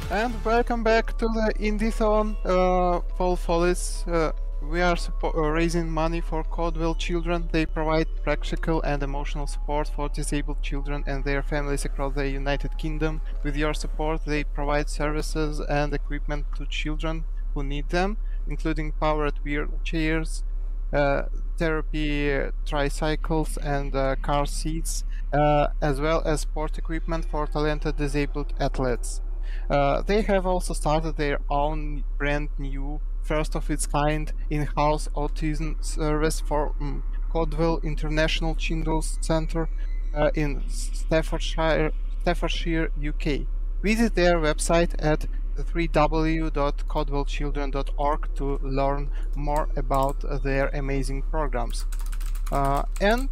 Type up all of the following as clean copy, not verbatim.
And welcome back to the Indiethon for Follies. We are raising money for Codwell children. They provide practical and emotional support for disabled children and their families across the United Kingdom. With your support, they provide services and equipment to children who need them, including powered wheelchairs, uh, therapy tricycles, and car seats, as well as sport equipment for talented disabled athletes. They have also started their own brand new, first of its kind, in-house autism service for Codwell International Children's Centre in Staffordshire, UK. Visit their website at www.codwellchildren.org to learn more about their amazing programs. And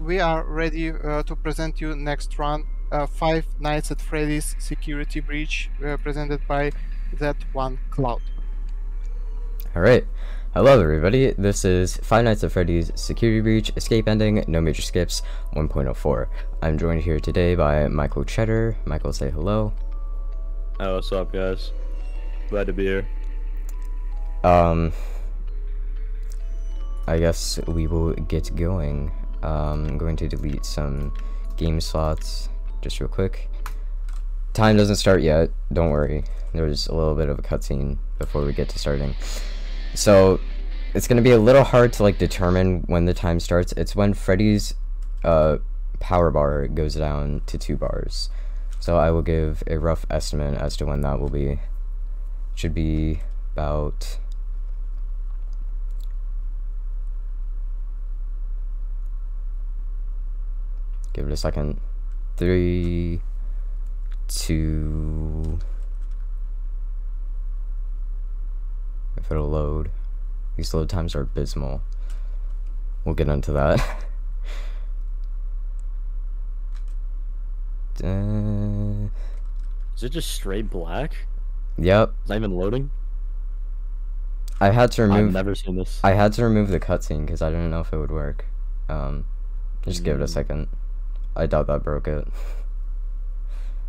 we are ready to present you next run, Five Nights at Freddy's Security Breach, presented by that one Cloud. Alright, hello everybody, this is Five Nights at Freddy's Security Breach, Escape Ending, No Major Skips, 1.04. I'm joined here today by Michael Cheddar. Michael, say hello. Oh, what's up, guys? Glad to be here. I guess we will get going. I'm going to delete some game slots just real quick. Time doesn't start yet, don't worry. There's a little bit of a cutscene before we get to starting. So it's gonna be a little hard to like determine when the time starts. It's when Freddy's power bar goes down to 2 bars. So I will give a rough estimate as to when that will be. Should be about give it a second. 3, 2. If it'll load. These load times are abysmal. We'll get into that. Is it just straight black? Yep. It's not even loading? I had to remove. I've never seen this. I had to remove the cutscene because I didn't know if it would work. Just give it a second. I doubt that broke it.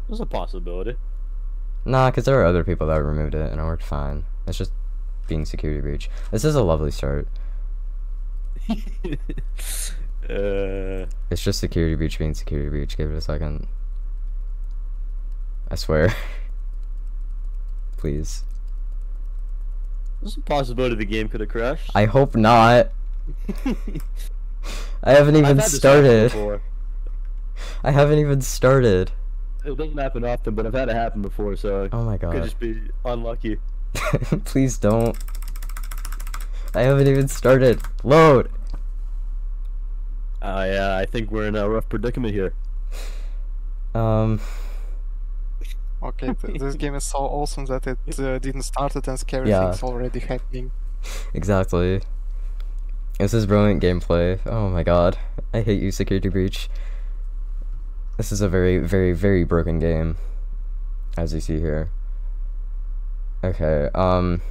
There's a possibility. Nah, because there were other people that removed it and it worked fine. It's just being security breach. This is a lovely start. It's just security breach being security breach. Give it a second. I swear. Please. There's a possibility the game could have crashed. I hope not. I haven't even started. I haven't even started. It doesn't happen often, but I've had it happen before, so oh my god. Could just be unlucky. Please don't. I haven't even started. Load. Yeah, I think we're in a rough predicament here. Okay, this game is so awesome that it didn't start it and scary things already happening. Exactly. This is brilliant gameplay. Oh my god. I hate you, security breach. This is a very, very, very broken game, as you see here. Okay, alright,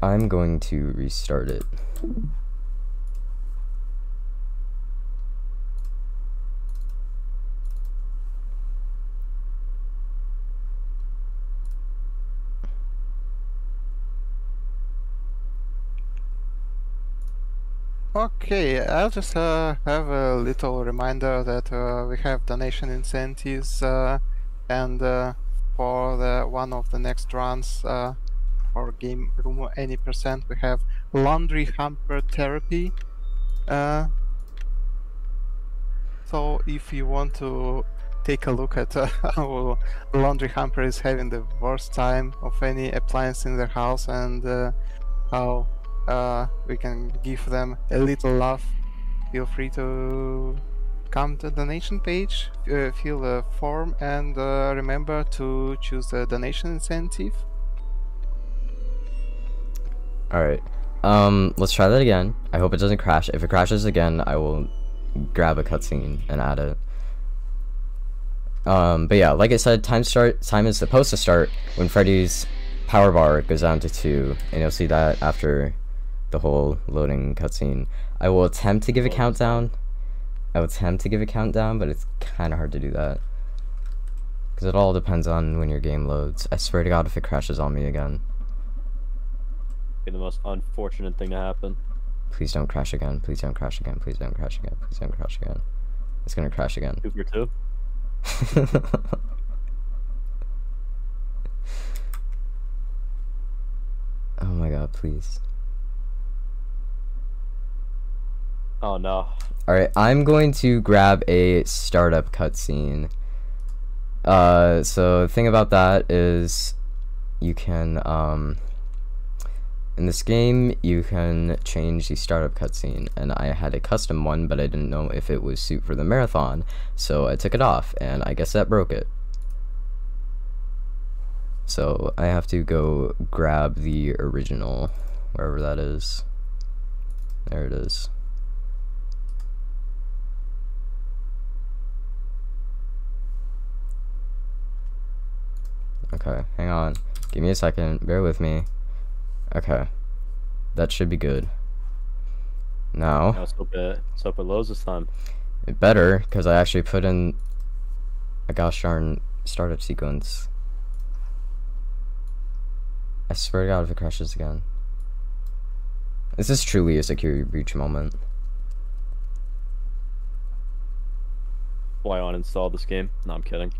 I'm going to restart it. Okay, I'll just have a little reminder that we have donation incentives and for one of the next runs for game room any percent we have laundry hamper therapy. So if you want to take a look at how laundry hamper is having the worst time of any appliance in their house and how we can give them a little love, feel free to come to the donation page, fill the form, and remember to choose the donation incentive. Alright, let's try that again. I hope it doesn't crash. If it crashes again, I will grab a cutscene and add it. But yeah, like I said, time is supposed to start when Freddy's power bar goes down to 2, and you'll see that after the whole loading cutscene. I will attempt to give a countdown. But it's kind of hard to do that. Because it all depends on when your game loads. I swear to God if it crashes on me again. Be the most unfortunate thing to happen. Please don't crash again. Please don't crash again. Please don't crash again. Please don't crash again. It's gonna crash again. 2 for 2. Oh my God, please. Oh no. Alright, I'm going to grab a startup cutscene. So the thing about that is you can, in this game, you can change the startup cutscene, and I had a custom one, but I didn't know if it was suit for the marathon, so I took it off, and I guess that broke it. So I have to go grab the original, wherever that is. There it is. Okay, hang on. Give me a second. Bear with me. Okay. That should be good. Now, Let's hope it loads this time. it better, because I actually put in a gosh darn startup sequence. I swear to God if it crashes again. This is truly a security breach moment. Why uninstall this game? No, I'm kidding.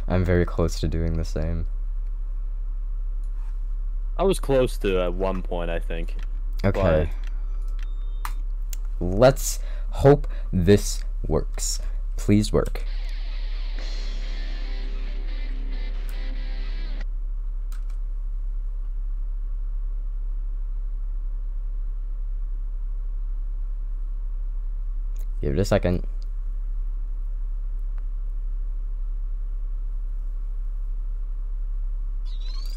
I'm very close to doing the same. I was close to at one point, I think. Okay. Let's hope this works. Please work. Give it a second.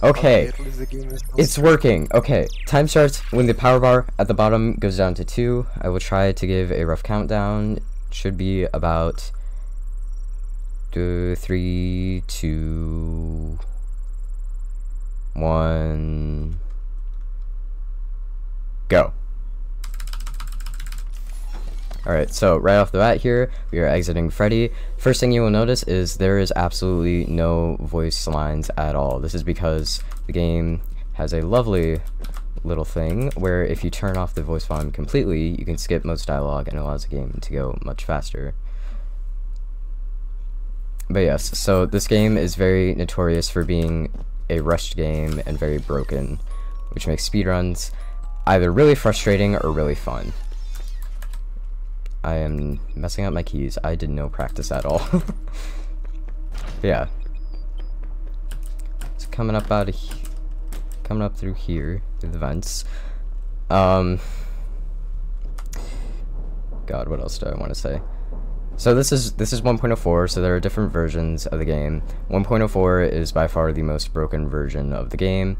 Okay, at least the game is it's working. Okay, time starts when the power bar at the bottom goes down to 2. I will try to give a rough countdown. Should be about 3, 2, 1, go. Alright, so right off the bat here, we are exiting Freddy. First thing you will notice is there is absolutely no voice lines at all. This is because the game has a lovely little thing where if you turn off the voice volume completely, you can skip most dialogue and allows the game to go much faster. But yes, so this game is very notorious for being a rushed game and very broken, which makes speedruns either really frustrating or really fun. I am messing up my keys. I did no practice at all. Yeah. It's coming up coming up through here, through the vents. God, what else do I want to say? So this is 1.04, so there are different versions of the game. 1.04 is by far the most broken version of the game.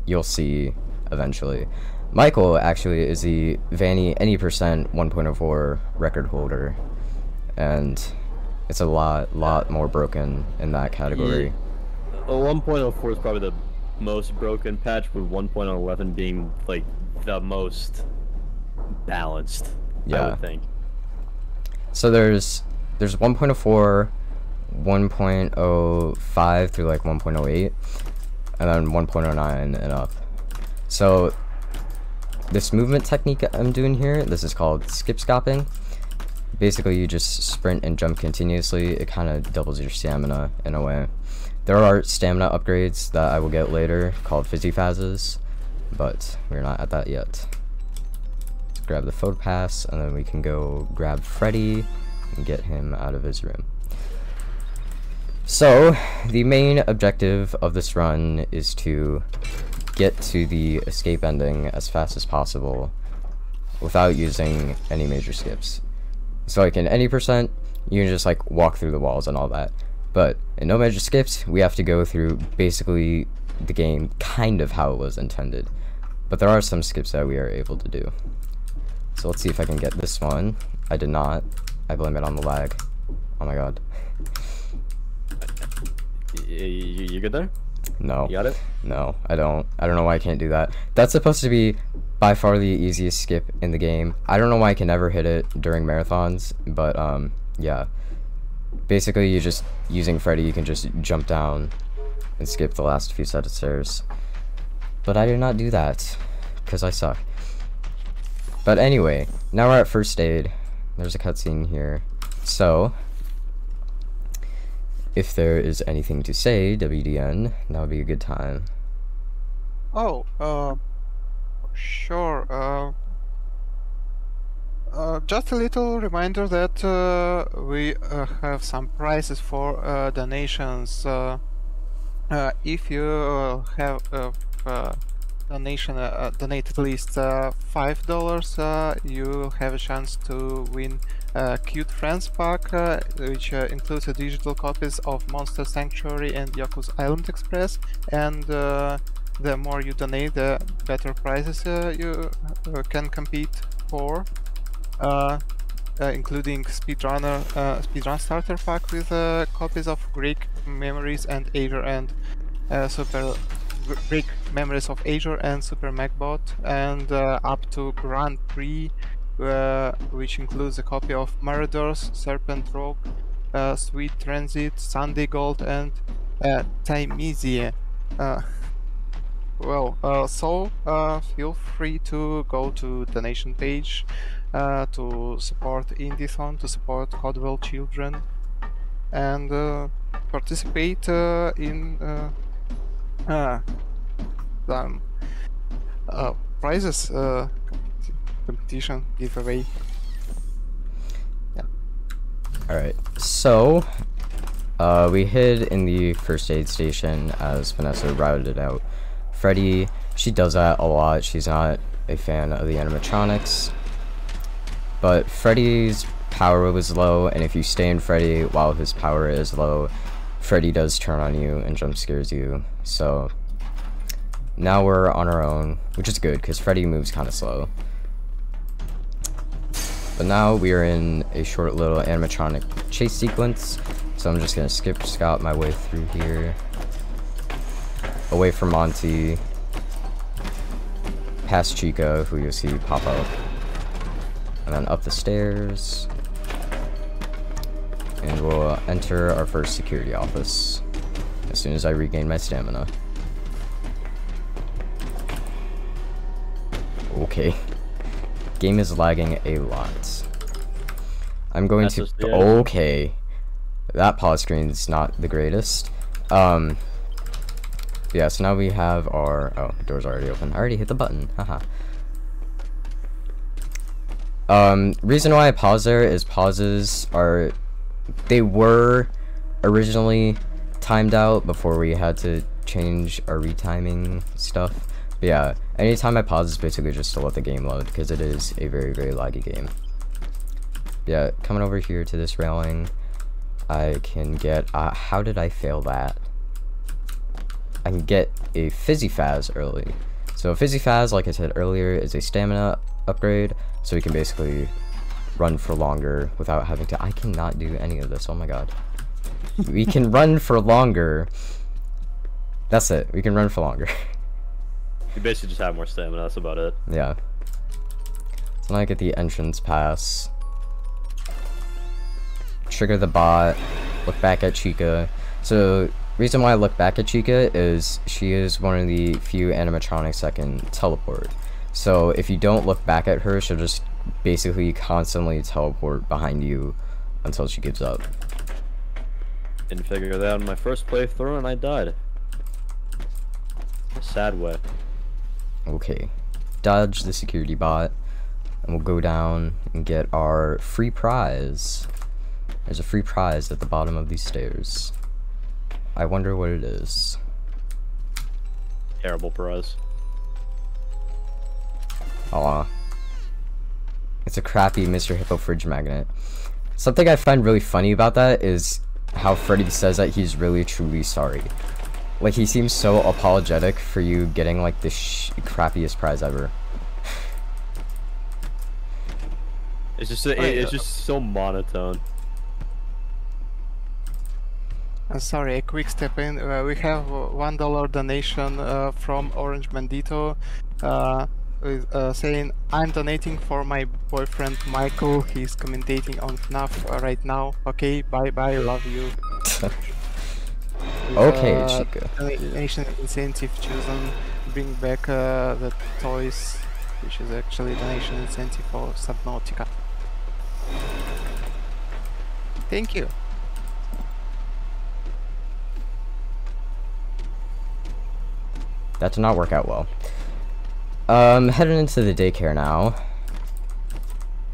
You'll see eventually. Michael actually is the Vanny Any Percent 1.04 record holder, and it's a lot more broken in that category. Yeah. 1.04 is probably the most broken patch, with 1.11 being like the most balanced. Yeah. I would think. So there's 1.04, 1.05 through like 1.08, and then 1.09 and up. So this movement technique I'm doing here, this is called skip scopping. Basically, you just sprint and jump continuously. It kind of doubles your stamina in a way. There are stamina upgrades that I will get later called Fizzy Fazzes, but we're not at that yet. Let's grab the photo pass, and then we can go grab Freddy and get him out of his room. So, the main objective of this run is to get to the escape ending as fast as possible without using any major skips. So like in any percent, you can just like walk through the walls and all that. But in no major skips, we have to go through basically the game kind of how it was intended. But there are some skips that we are able to do. So let's see if I can get this one. I did not. I blame it on the lag. Oh my god. You good there? No. You got it? No, I don't know why I can't do that. That's supposed to be by far the easiest skip in the game. I don't know why I can never hit it during marathons, but yeah. Basically, you're just using Freddy, you can just jump down and skip the last few set of stairs. But I did not do that, because I suck. But anyway, now we're at first aid. There's a cutscene here. So, if there is anything to say, WDN, that would be a good time. Oh, sure. Just a little reminder that we have some prizes for donations. If you have donate at least $5, you have a chance to win a Cute Friends pack, which includes digital copies of Monster Sanctuary and Yaku's Island Express. And the more you donate, the better prizes you can compete for. Including speedrun starter pack with copies of Greek Memories and Azure and Greek Memories of Azure and Super Macbot, and up to Grand Prix, which includes a copy of Marauders, Serpent Rogue, Sweet Transit, Sunday Gold, and Timesia. So feel free to go to donation page to support Indiethon, to support Codwell Children, and participate in some prizes competition giveaway. Yeah. Alright, so we hid in the first aid station as Vanessa routed it out. Freddy, she does that a lot. She's not a fan of the animatronics. But Freddy's power was low, and if you stay in Freddy while his power is low, Freddy does turn on you and jump scares you. So now we're on our own, which is good because Freddy moves kind of slow. But now we are in a short little animatronic chase sequence. So I'm just gonna scout my way through here. Away from Monty, past Chica, who you'll see pop up, and then up the stairs, and we'll enter our first security office as soon as I regain my stamina. Okay, game is lagging a lot. I'm going to, okay, that pause screen is not the greatest. Yeah, so now we have our, oh, the door's already open. I already hit the button, haha. Reason why I pause there is pauses are, they were originally timed out before we had to change our retiming stuff. But yeah, anytime I pause is basically just to let the game load, because it is a very, very laggy game. Yeah, coming over here to this railing, I can get, how did I fail that? I can get a Fizzy Faz early. So Fizzy Faz, like I said earlier, is a stamina upgrade, so we can basically run for longer without having to, I cannot do any of this, oh my god. We can run for longer. That's it, we can run for longer. You basically just have more stamina, that's about it. Yeah. So now I get the entrance pass. Trigger the bot, look back at Chica. So reason why I look back at Chica is she is one of the few animatronics that can teleport. So if you don't look back at her, she'll just basically constantly teleport behind you until she gives up. Didn't figure that out in my first playthrough and I died. A sad way. Okay. Dodge the security bot, and we'll go down and get our free prize. There's a free prize at the bottom of these stairs. I wonder what it is. Terrible prize. Aw. It's a crappy Mr. Hippo fridge magnet. Something I find really funny about that is how Freddy says that he's really truly sorry. Like, he seems so apologetic for you getting like the crappiest prize ever. It's just it's just so monotone. Sorry, a quick step in. We have $1 donation from Orange Bandito. is saying, I'm donating for my boyfriend Michael. He's commentating on FNAF right now. Okay, bye bye, love you. Okay, Chica. Donation incentive chosen. Bring back the toys, which is actually donation incentive for Subnautica. Thank you. That did not work out well. Heading into the daycare now.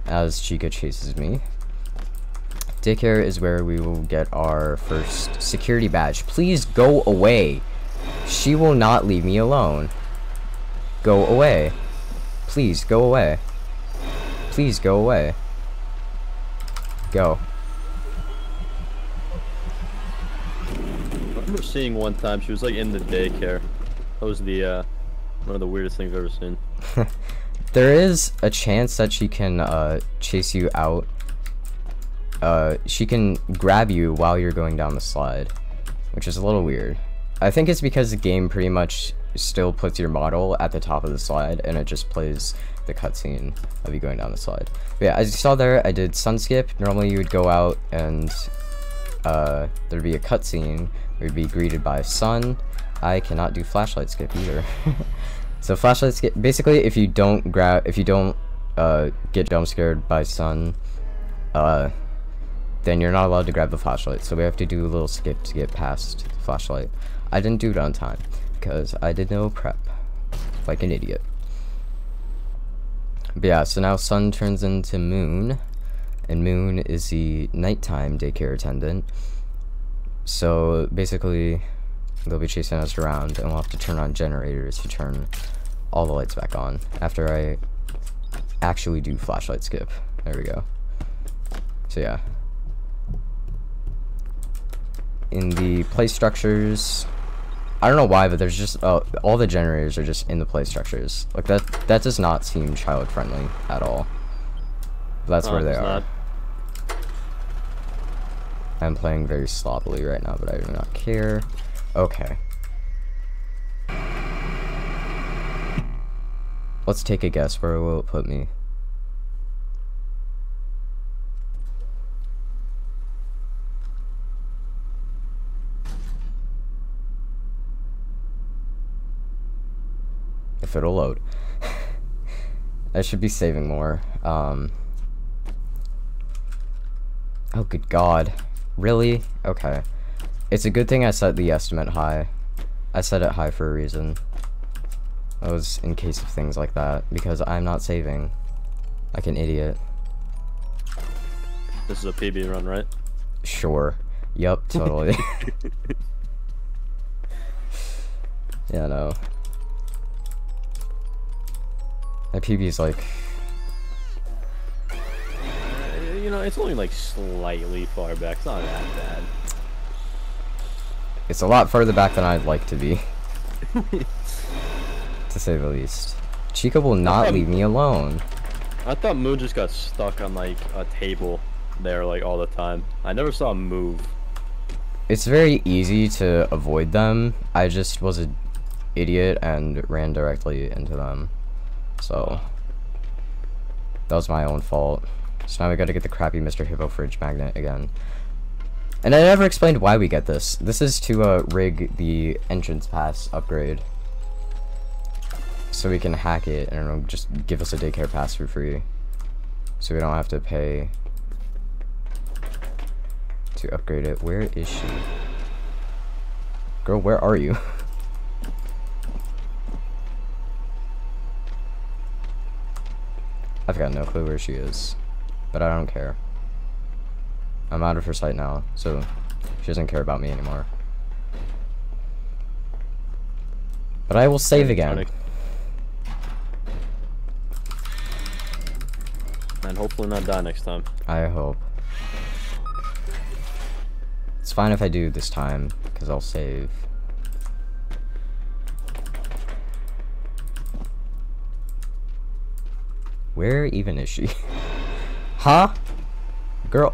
As Chica chases me. Daycare is where we will get our first security badge. Please go away. She will not leave me alone. Go away. Please go away. Please go away. Go. I remember seeing one time she was like in the daycare. That was the one of the weirdest things I've ever seen. There is a chance that she can chase you out. She can grab you while you're going down the slide, which is a little weird. I think it's because the game pretty much still puts your model at the top of the slide and it just plays the cutscene of you going down the slide. But yeah, as you saw there, I did sun skip. Normally you would go out and there'd be a cutscene where you'd be greeted by sun. I cannot do flashlight skip either. So flashlight skip, basically if you don't get jump scared by sun, then you're not allowed to grab the flashlight. So we have to do a little skip to get past the flashlight. I didn't do it on time because I did no prep, like an idiot. But yeah, so now sun turns into moon, and moon is the nighttime daycare attendant. So basically they'll be chasing us around and we'll have to turn on generators to turn all the lights back on after I actually do flashlight skip. There we go. So yeah, in the play structures, I don't know why, but there's just all the generators are just in the play structures. Like that does not seem child friendly at all. But that's where they are. I'm playing very sloppily right now, but I do not care. Okay. Let's take a guess. Where will it put me? If it'll load. I should be saving more. Oh, good God. Really? Okay. It's a good thing I set the estimate high. I set it high for a reason. That was in case of things like that, because I'm not saving. Like an idiot. This is a PB run, right? Sure. Yup, totally. Yeah, no. My PB is like... You know, it's only like slightly far back. It's not that bad. It's a lot further back than I'd like to be. To say the least. Chica will not leave me alone. I thought Moon just got stuck on like a table there like all the time. I never saw him move. It's very easy to avoid them. I just was an idiot and ran directly into them. So that was my own fault. So now we gotta get the crappy Mr. Hippo fridge magnet again. And I never explained why we get this. This is to rig the entrance pass upgrade. So we can hack it and it'll just give us a daycare pass for free. So we don't have to pay to upgrade it. Where is she? Girl, where are you? I've got no clue where she is. But I don't care. I'm out of her sight now, so she doesn't care about me anymore. But I will save again. And hopefully not die next time. I hope. It's fine if I do this time, because I'll save. Where even is she? Huh? Girl.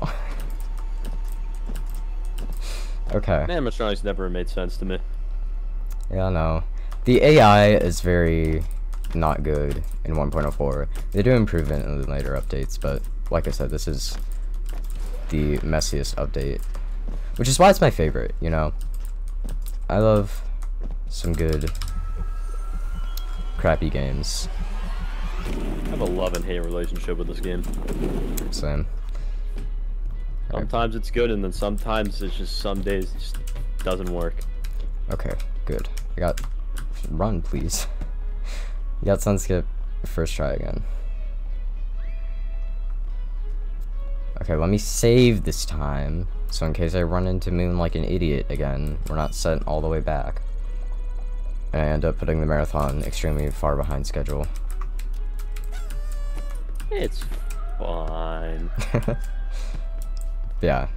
Okay. Animatronics never made sense to me. Yeah, I know. The AI is very not good in 1.04. They do improve it in the later updates, but like I said, this is the messiest update, which is why it's my favorite, you know? I love some good crappy games. I have a love and hate relationship with this game. Same. Sometimes it's good, and then sometimes it's just some days it just doesn't work. Okay, good. I got... Run, please. You got Sunskip. First try again. Okay, let me save this time, so in case I run into Moon like an idiot again, we're not sent all the way back. And I end up putting the marathon extremely far behind schedule. It's fine. Yeah.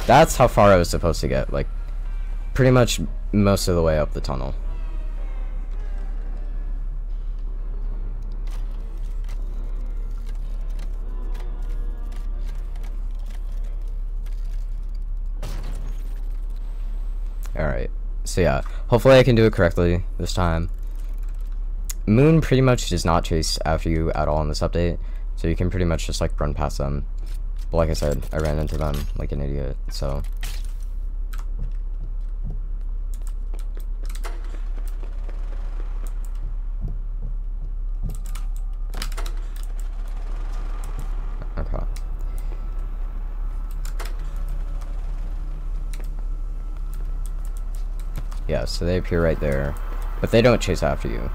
That's how far I was supposed to get, like, pretty much most of the way up the tunnel. Alright, so yeah, hopefully I can do it correctly this time. Moon pretty much does not chase after you at all in this update, so you can pretty much just like run past them. But like I said, I ran into them like an idiot, so... Okay. Yeah, so they appear right there, but they don't chase after you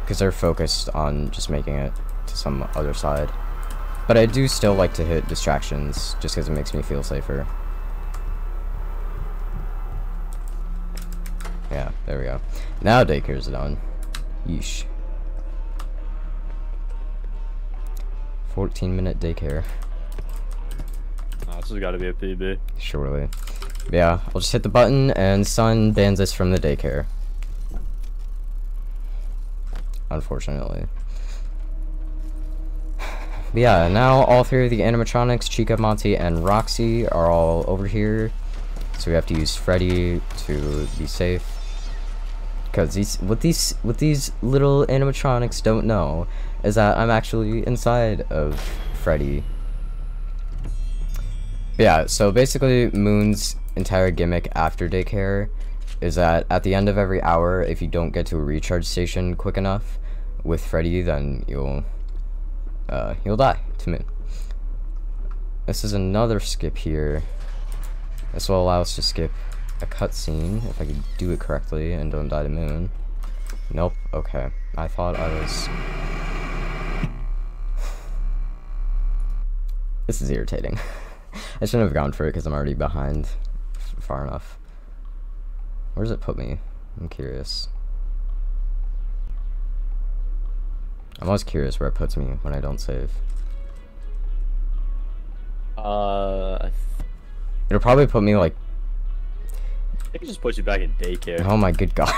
because they're focused on just making it to some other side. But I do still like to hit distractions just because it makes me feel safer. Yeah, there we go. Now daycare's done. Yeesh. 14-minute daycare. Oh, this has got to be a PB. Surely. But yeah, I'll just hit the button and Sun bans us from the daycare. Unfortunately. But yeah, now all three of the animatronics, Chica, Monty, and Roxy, are all over here. So we have to use Freddy to be safe. Because what these little animatronics don't know is that I'm actually inside of Freddy. But yeah, so basically Moon's entire gimmick after daycare is that at the end of every hour, if you don't get to a recharge station quick enough with Freddy, then you'll die to Moon. This is another skip here. This will allow us to skip a cutscene if I could do it correctly and don't die to Moon. Nope. Okay. I thought I was. This is irritating. I shouldn't have gone for it because I'm already behind far enough. Where does it put me? I'm curious. I'm always curious where it puts me when I don't save. It'll probably put me like... I think it just puts you back in daycare. Oh my good god.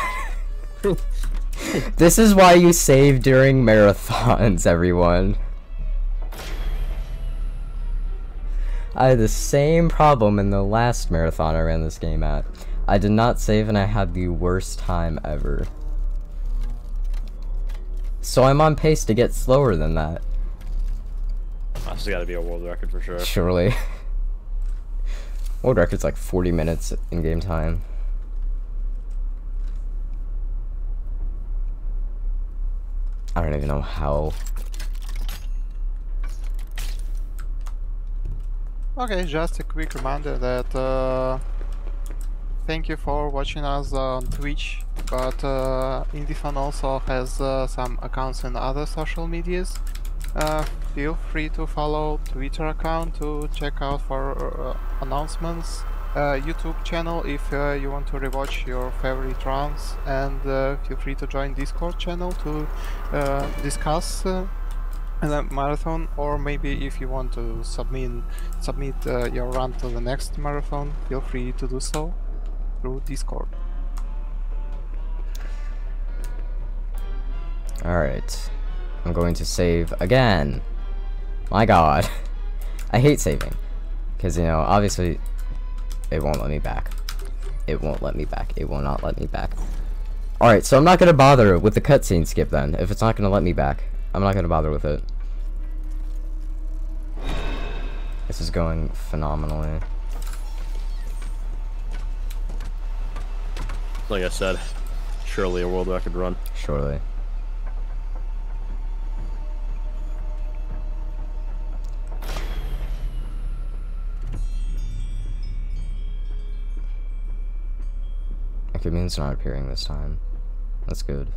This is why you save during marathons, everyone. I had the same problem in the last marathon I ran this game at. I did not save and I had the worst time ever. So I'm on pace to get slower than that. This has got to be a world record for sure. Surely. World record's like 40 minutes in game time. I don't even know how. Okay, just a quick reminder that thank you for watching us on Twitch, but Indiethon also has some accounts in other social medias. Feel free to follow Twitter account to check out for announcements, YouTube channel if you want to rewatch your favorite rounds, and feel free to join Discord channel to discuss the marathon, or maybe if you want to submit your run to the next marathon, feel free to do so through Discord. Alright. I'm going to save again. My god. I hate saving. Because, you know, obviously, it won't let me back. It won't let me back. It will not let me back. Alright, so I'm not gonna bother with the cutscene skip then. If it's not gonna let me back, I'm not gonna bother with it. This is going phenomenally. Like I said, surely a world record run. Surely. Okay, moon's not appearing this time. That's good.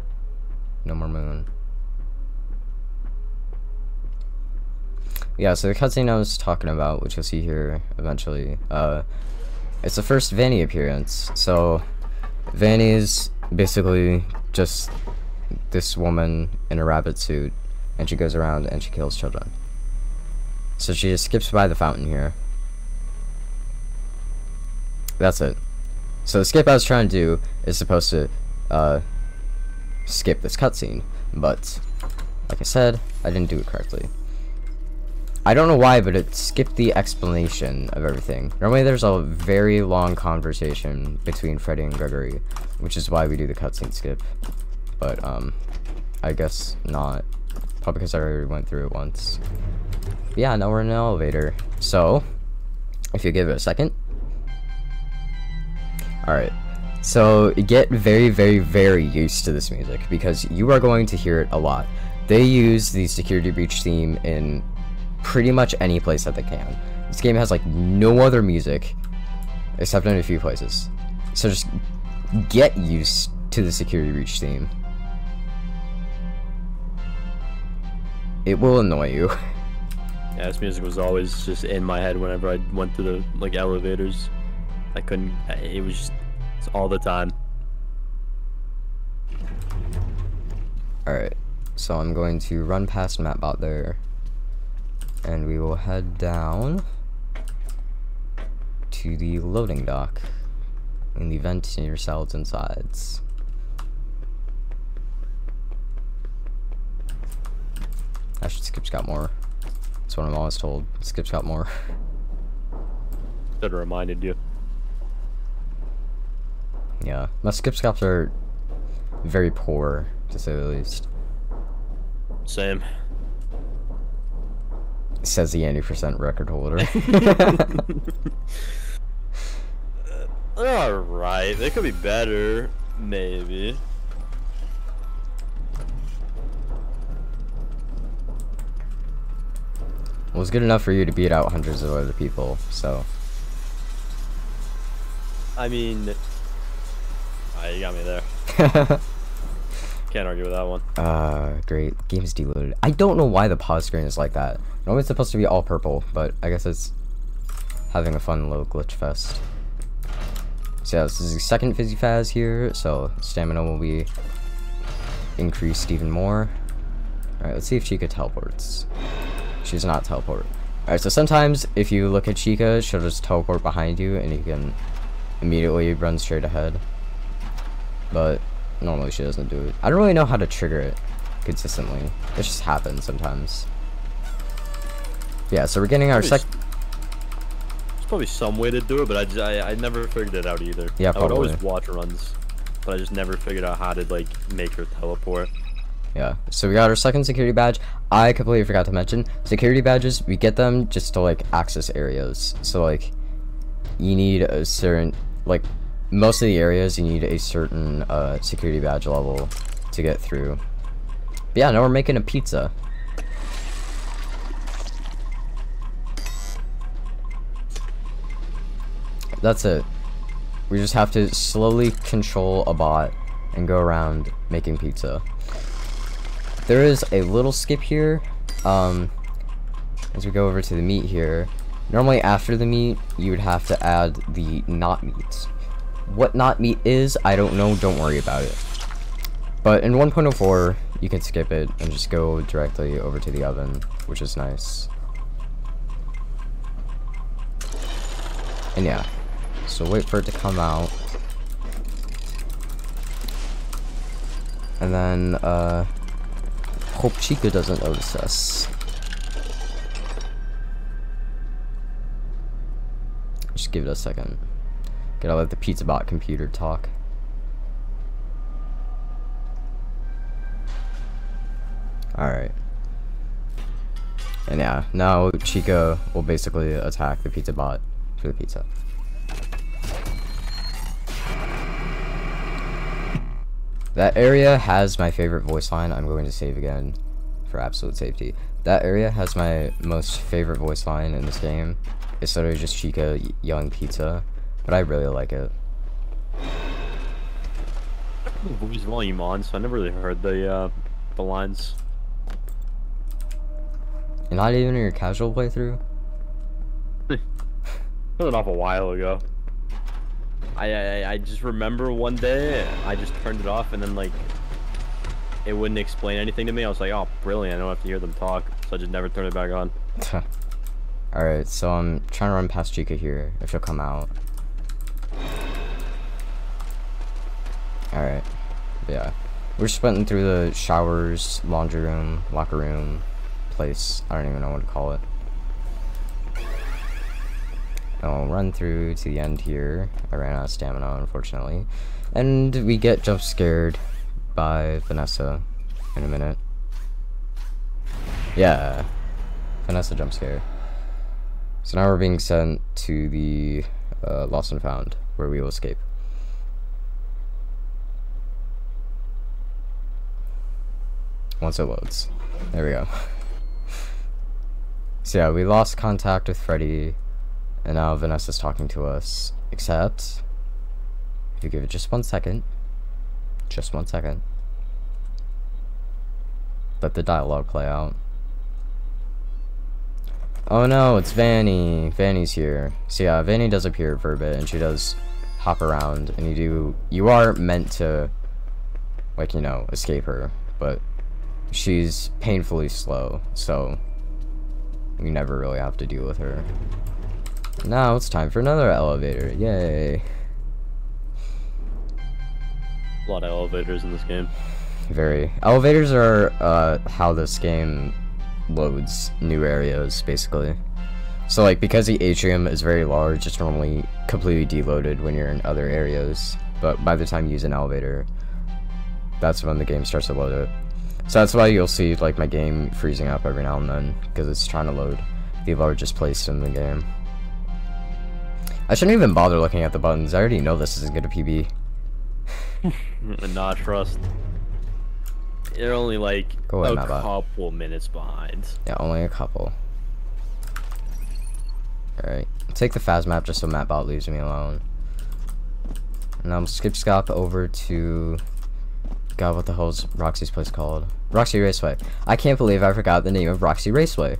No more moon. Yeah, so the cutscene I was talking about, which you'll see here eventually, it's the first Vanny appearance. So, Vanny is basically just this woman in a rabbit suit, and she goes around and she kills children. So she just skips by the fountain here. That's it. So the skip I was trying to do is supposed to, skip this cutscene, but, like I said, I didn't do it correctly. I don't know why, but it skipped the explanation of everything. Normally there's a very long conversation between Freddy and Gregory, which is why we do the cutscene skip. But, I guess not. Probably because I already went through it once. But yeah, now we're in an elevator. So, if you give it a second. Alright. So, get very, very, very used to this music, because you are going to hear it a lot. They use the security breach theme in pretty much any place that they can. This game has like no other music except in a few places, so just get used to the security breach theme. It will annoy you. Yeah, this music was always just in my head whenever I went through the like elevators. I couldn't. It was just it's all the time. Alright, so I'm going to run past Mapbot there, and we will head down to the loading dock in the vent near Salads and Sides. Actually, Skip's got more. That's what I'm always told. Skip's got more. Should have reminded you. Yeah, my skip scops are very poor, to say the least. Same. Says the 80% record holder. Alright, they could be better, maybe. Well, it's good enough for you to beat out hundreds of other people, so. I mean, you got me there. Can't argue with that one. Great. Game's deloaded. I don't know why the pause screen is like that. Normally it's supposed to be all purple, but I guess it's having a fun little glitch fest. So yeah, this is the second Fizzy Faz here, so stamina will be increased even more. Alright, let's see if Chica teleports. She's not teleport. Alright, so sometimes if you look at Chica, she'll just teleport behind you and you can immediately run straight ahead. But normally she doesn't do it. I don't really know how to trigger it consistently. It just happens sometimes. Yeah, so we're getting our second. There's probably some way to do it, but I never figured it out either. Yeah, I would probably. always watch runs, but I just never figured out how to like make her teleport. Yeah, so we got our second security badge. I completely forgot to mention, security badges, we get them just to like access areas. So like, you need a certain, like, most of the areas you need a certain security badge level to get through. But yeah, now we're making a pizza. That's it. We just have to slowly control a bot and go around making pizza. There is a little skip here, as we go over to the meat here. Normally after the meat, you would have to add the not meat. What not meat is, I don't know, don't worry about it. But in 1.04, you can skip it and just go directly over to the oven, which is nice. And yeah, so wait for it to come out. And then, hope Chica doesn't notice us. Just give it a second. Gotta let the pizza bot computer talk. Alright. And yeah, now Chica will basically attack the pizza bot for the pizza. That area has my favorite voice line. I'm going to save again for absolute safety. That area has my most favorite voice line in this game. It's literally just Chica yelling pizza, but I really like it. Voice volume on, so I never really heard the lines. And not even in your casual playthrough? Turned it off a while ago. I just remember one day I just turned it off and then like it wouldn't explain anything to me. I was like, oh brilliant, I don't have to hear them talk, so I just never turned it back on. Alright, so I'm trying to run past Chica here, if she'll come out. Alright, yeah. We're sprinting through the showers, laundry room, locker room, place. I don't even know what to call it. I'll run through to the end here. I ran out of stamina, unfortunately. And we get jump scared by Vanessa in a minute. Yeah, Vanessa jump scare. So now we're being sent to the Lost and Found, where we will escape. Once it loads. There we go. So yeah, we lost contact with Freddy. And now Vanessa's talking to us, except if you give it just 1 second, let the dialogue play out. Oh no, it's Vanny. Vanny's here. So yeah, Vanny does appear for a bit, and she does hop around, and you are meant to, like, you know, escape her, but she's painfully slow, so you never really have to deal with her. Now it's time for another elevator. Yay. A lot of elevators in this game. Very. Elevators are how this game loads new areas, basically. So like, because the atrium is very large, it's normally completely deloaded when you're in other areas, but by the time you use an elevator, that's when the game starts to load it. So that's why you'll see like my game freezing up every now and then, because it's trying to load the largest place in the game. I shouldn't even bother looking at the buttons. I already know this isn't gonna PB. Not trust. You're only like ahead, a couple minutes behind. Yeah, only a couple. Alright. Take the Phas map just so Mapbot leaves me alone. And I'm skip scop over to... God, what the hell is Roxy's place called? Roxy Raceway. I can't believe I forgot the name of Roxy Raceway.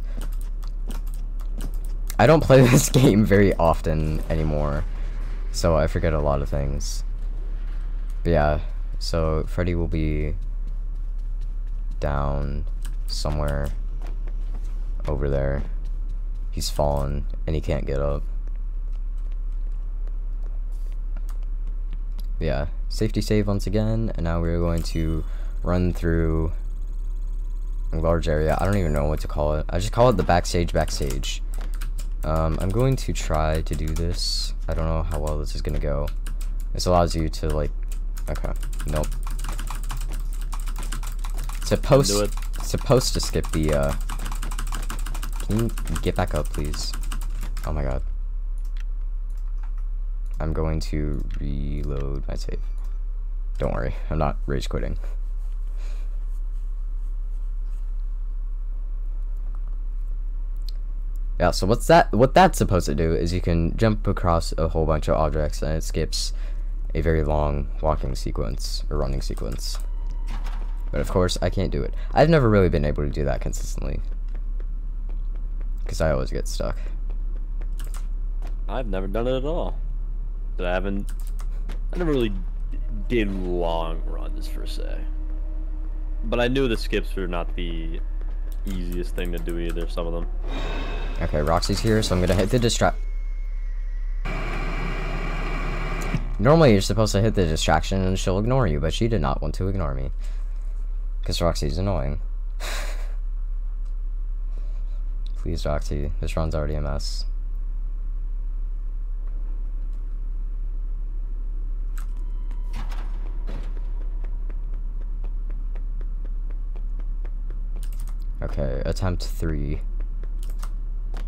I don't play this game very often anymore, so I forget a lot of things. But yeah, so Freddy will be down somewhere over there. He's fallen and he can't get up. But yeah, safety save once again, and now we're going to run through a large area. I don't even know what to call it. I just call it the backstage. I'm going to try to do this. I don't know how well this is gonna go. This allows you to like, okay, nope. Supposed to skip the, can you get back up, please? Oh my god. I'm going to reload my save. Don't worry, I'm not rage quitting. Yeah, so what that's supposed to do is you can jump across a whole bunch of objects and it skips a very long walking sequence or running sequence. But of course, I can't do it. I've never really been able to do that consistently, because I always get stuck. I've never done it at all. But I never really did long runs per se. But I knew the skips were not the easiest thing to do either, some of them. Okay, Roxy's here, so I'm gonna hit the distract. Normally you're supposed to hit the distraction and she'll ignore you, but she did not want to ignore me. Because Roxy's annoying. Please, Roxy, this run's already a mess. Okay, attempt 3. At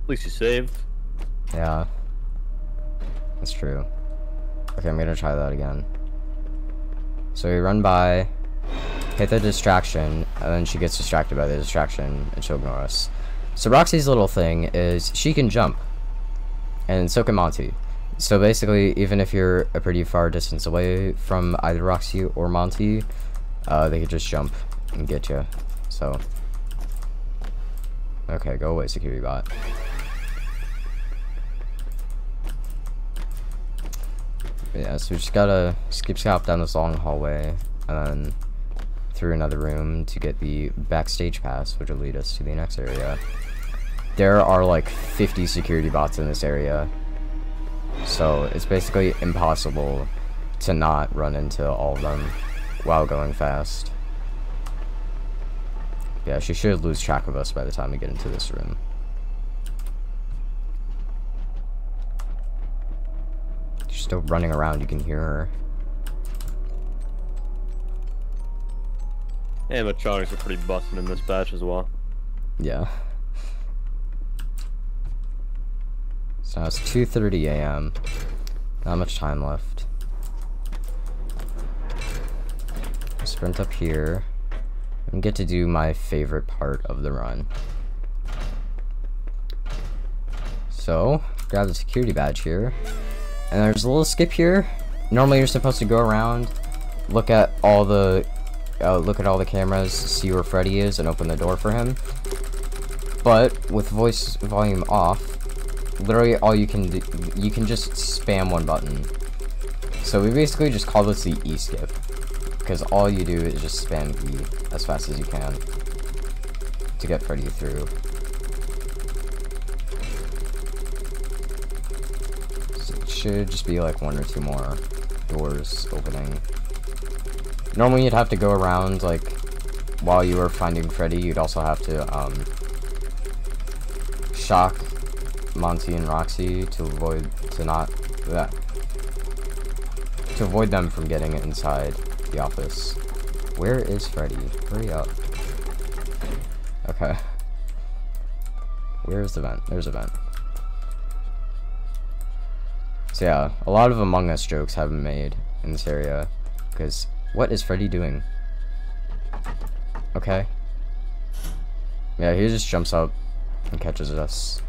least you saved. Yeah. That's true. Okay, I'm gonna try that again. So we run by, hit the distraction, and then she gets distracted by the distraction, and she'll ignore us. So Roxy's little thing is she can jump, and so can Monty. So basically, even if you're a pretty far distance away from either Roxy or Monty, they could just jump and get you. So, okay, go away, security bot. Yeah, so we just gotta skip scalp down this long hallway, and then through another room to get the backstage pass, which will lead us to the next area. There are like 50 security bots in this area, so it's basically impossible to not run into all of them while going fast. Yeah, she should lose track of us by the time we get into this room. She's still running around, you can hear her. Animatronics are pretty busted in this batch as well. Yeah. So now it's 2:30 a.m. Not much time left. Sprint up here and get to do my favorite part of the run. So, grab the security badge here. And there's a little skip here. Normally you're supposed to go around, look at all the cameras, see where Freddy is, and open the door for him. But with voice volume off, literally all you can do, you can just spam one button. So we basically just call this the E skip, because all you do is just spam E as fast as you can to get Freddy through. So it should just be like 1 or 2 more doors opening. Normally you'd have to go around, like, while you were finding Freddy, you'd also have to shock Monty and Roxy to avoid them from getting inside the office. Where is Freddy? Hurry up. Okay. Where's the vent? There's a vent. So yeah, a lot of Among Us jokes have been made in this area, because what is Freddy doing? Okay. Yeah, he just jumps up and catches us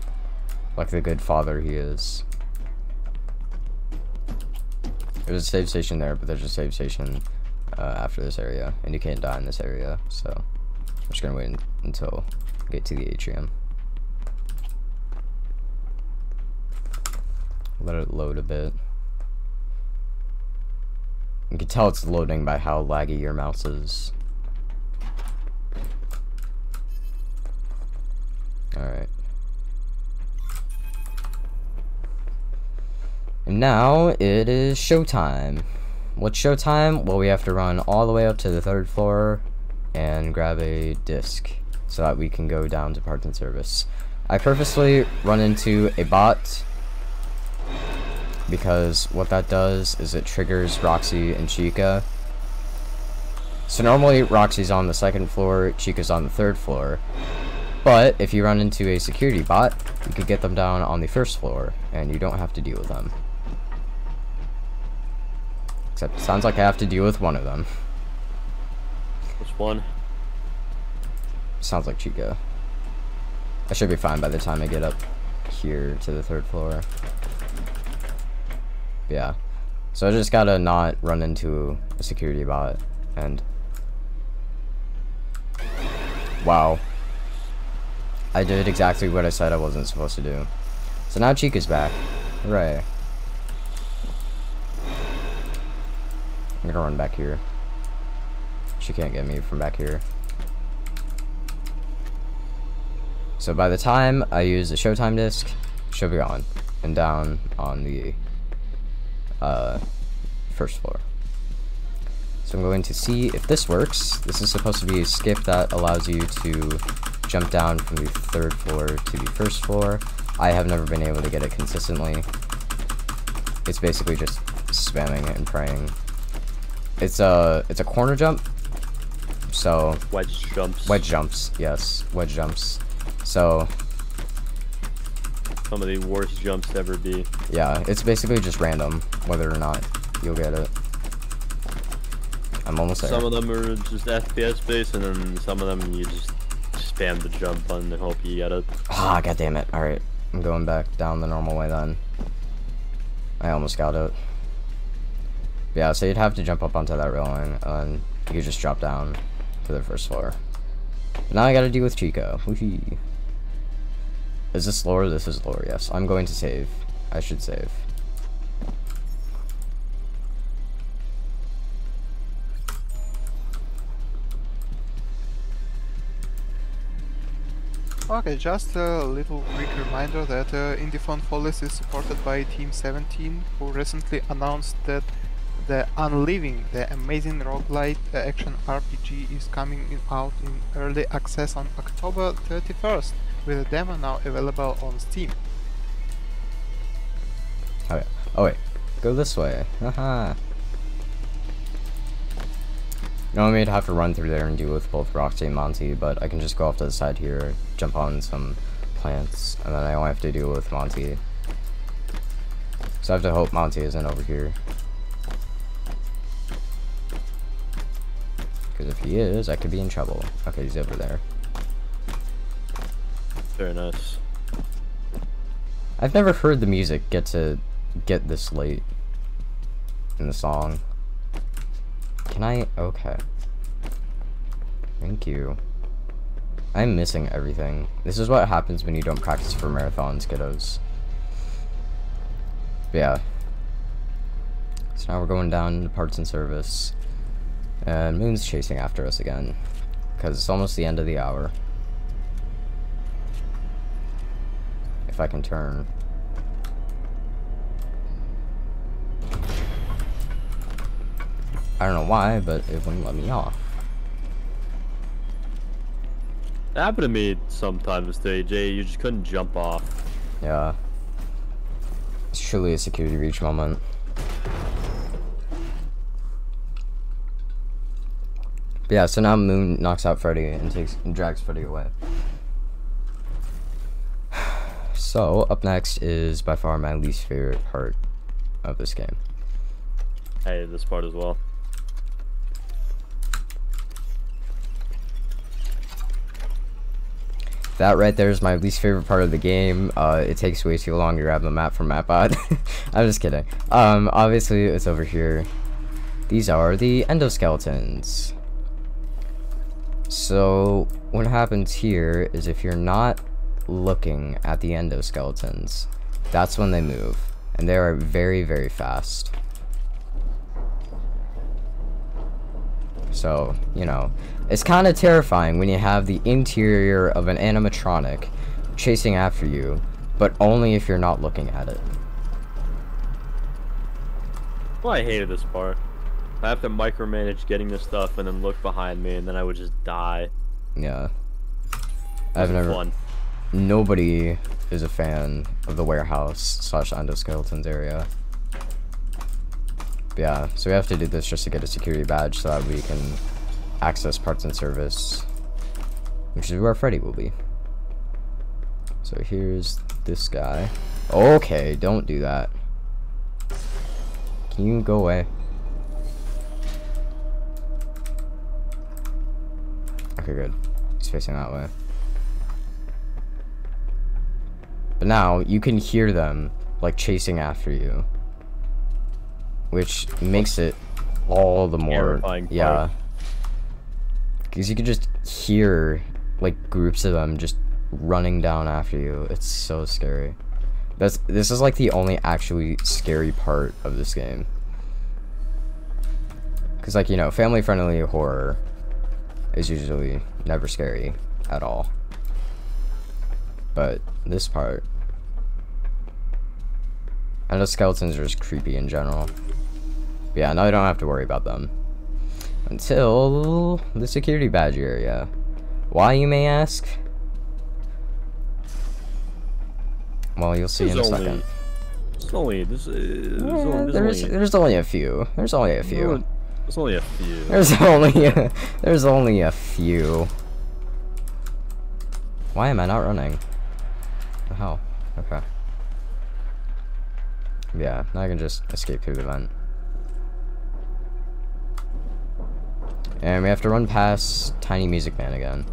like the good father he is. There's a save station there, but there's a save station after this area, and you can't die in this area, so I'm just gonna wait until we get to the atrium. Let it load a bit. You can tell it's loading by how laggy your mouse is. Alright. And now it is showtime. What's showtime? Well, we have to run all the way up to the 3rd floor and grab a disc so that we can go down to parts and service. I purposely run into a bot because what that does is it triggers Roxy and Chica. So normally Roxy's on the 2nd floor, Chica's on the 3rd floor. But if you run into a security bot, you could get them down on the 1st floor and you don't have to deal with them. Except it sounds like I have to deal with one of them. Which one? Sounds like Chica. I should be fine by the time I get up here to the 3rd floor. Yeah. So I just gotta not run into a security bot and... Wow. I did exactly what I said I wasn't supposed to do. So now Chica's back. Hooray. I'm gonna run back here. She can't get me from back here. So by the time I use the showtime disc, she'll be gone and down on the 1st floor. So I'm going to see if this works. This is supposed to be a skip that allows you to jump down from the 3rd floor to the 1st floor. I have never been able to get it consistently. It's basically just spamming it and praying. It's a corner jump, So Wedge jumps. wedge jumps, yes, wedge jumps. So Some of the worst jumps to ever be. yeah, it's basically just random whether or not you'll get it. I'm almost there. Some of them are just FPS based, and then some of them you just spam the jump button and hope you get it. Ah, god damn it. Alright, I'm going back down the normal way then. I almost got it. Yeah, so you'd have to jump up onto that railing, and you could just drop down to the first floor. But now I gotta deal with Chico. Whee. Is this lower? This is lower, yes. I'm going to save. I should save. Okay, just a little quick reminder that Indiethon Follies is supported by Team 17, who recently announced that the Unliving, the amazing roguelite action RPG, is coming out in early access on October 31st, with a demo now available on Steam. Okay. Oh wait, go this way. Haha. Normally I'd have to run through there and deal with both Roxy and Monty, but I can just go off to the side here, jump on some plants, and then I only have to deal with Monty. So I have to hope Monty isn't over here. Because if he is, I could be in trouble. Okay, he's over there. Very nice. I've never heard the music get this late in the song. Can I? Okay. Thank you. I'm missing everything. This is what happens when you don't practice for marathons, kiddos. But yeah. So now we're going down to parts and service. And Moon's chasing after us again. Because it's almost the end of the hour. If I can turn. I don't know why, but it wouldn't let me off. That happened to me sometimes, Jay. You just couldn't jump off. Yeah. It's truly a security breach moment. But yeah, so now Moon knocks out Freddy and drags Freddy away. So, up next is by far my least favorite part of this game. Hey, this part as well. That right there is my least favorite part of the game. It takes way too long to grab the map from Mapbot. I'm just kidding. Obviously it's over here. These are the endoskeletons. So what happens here is if you're not looking at the endoskeletons, that's when they move, and they are very, very fast. So, you know, it's kind of terrifying when you have the interior of an animatronic chasing after you, but only if you're not looking at it. Well, I hated this part. I have to micromanage getting this stuff and then look behind me, and then I would just die. Yeah. I've never... Fun. Nobody is a fan of the warehouse / endoskeletons area. But yeah, so we have to do this just to get a security badge so that we can access parts and service, which is where Freddy will be. So here's this guy. Okay, don't do that. Can you go away? Okay, good. He's facing that way. But now you can hear them like chasing after you, which makes it all the more terrifying part. Yeah, because you can just hear like groups of them just running down after you. It's so scary. This is like the only actually scary part of this game, because like, you know, family friendly horror is usually never scary at all, but this part, and the skeletons are just creepy in general. But yeah, now I don't have to worry about them until the security badge area. Why, you may ask? Well, you'll see in a second. There's only a few. There's only a few. There's only a few. There's only a few. Why am I not running? The hell? Okay. Yeah, now I can just escape through the vent. And we have to run past Tiny Music Man again.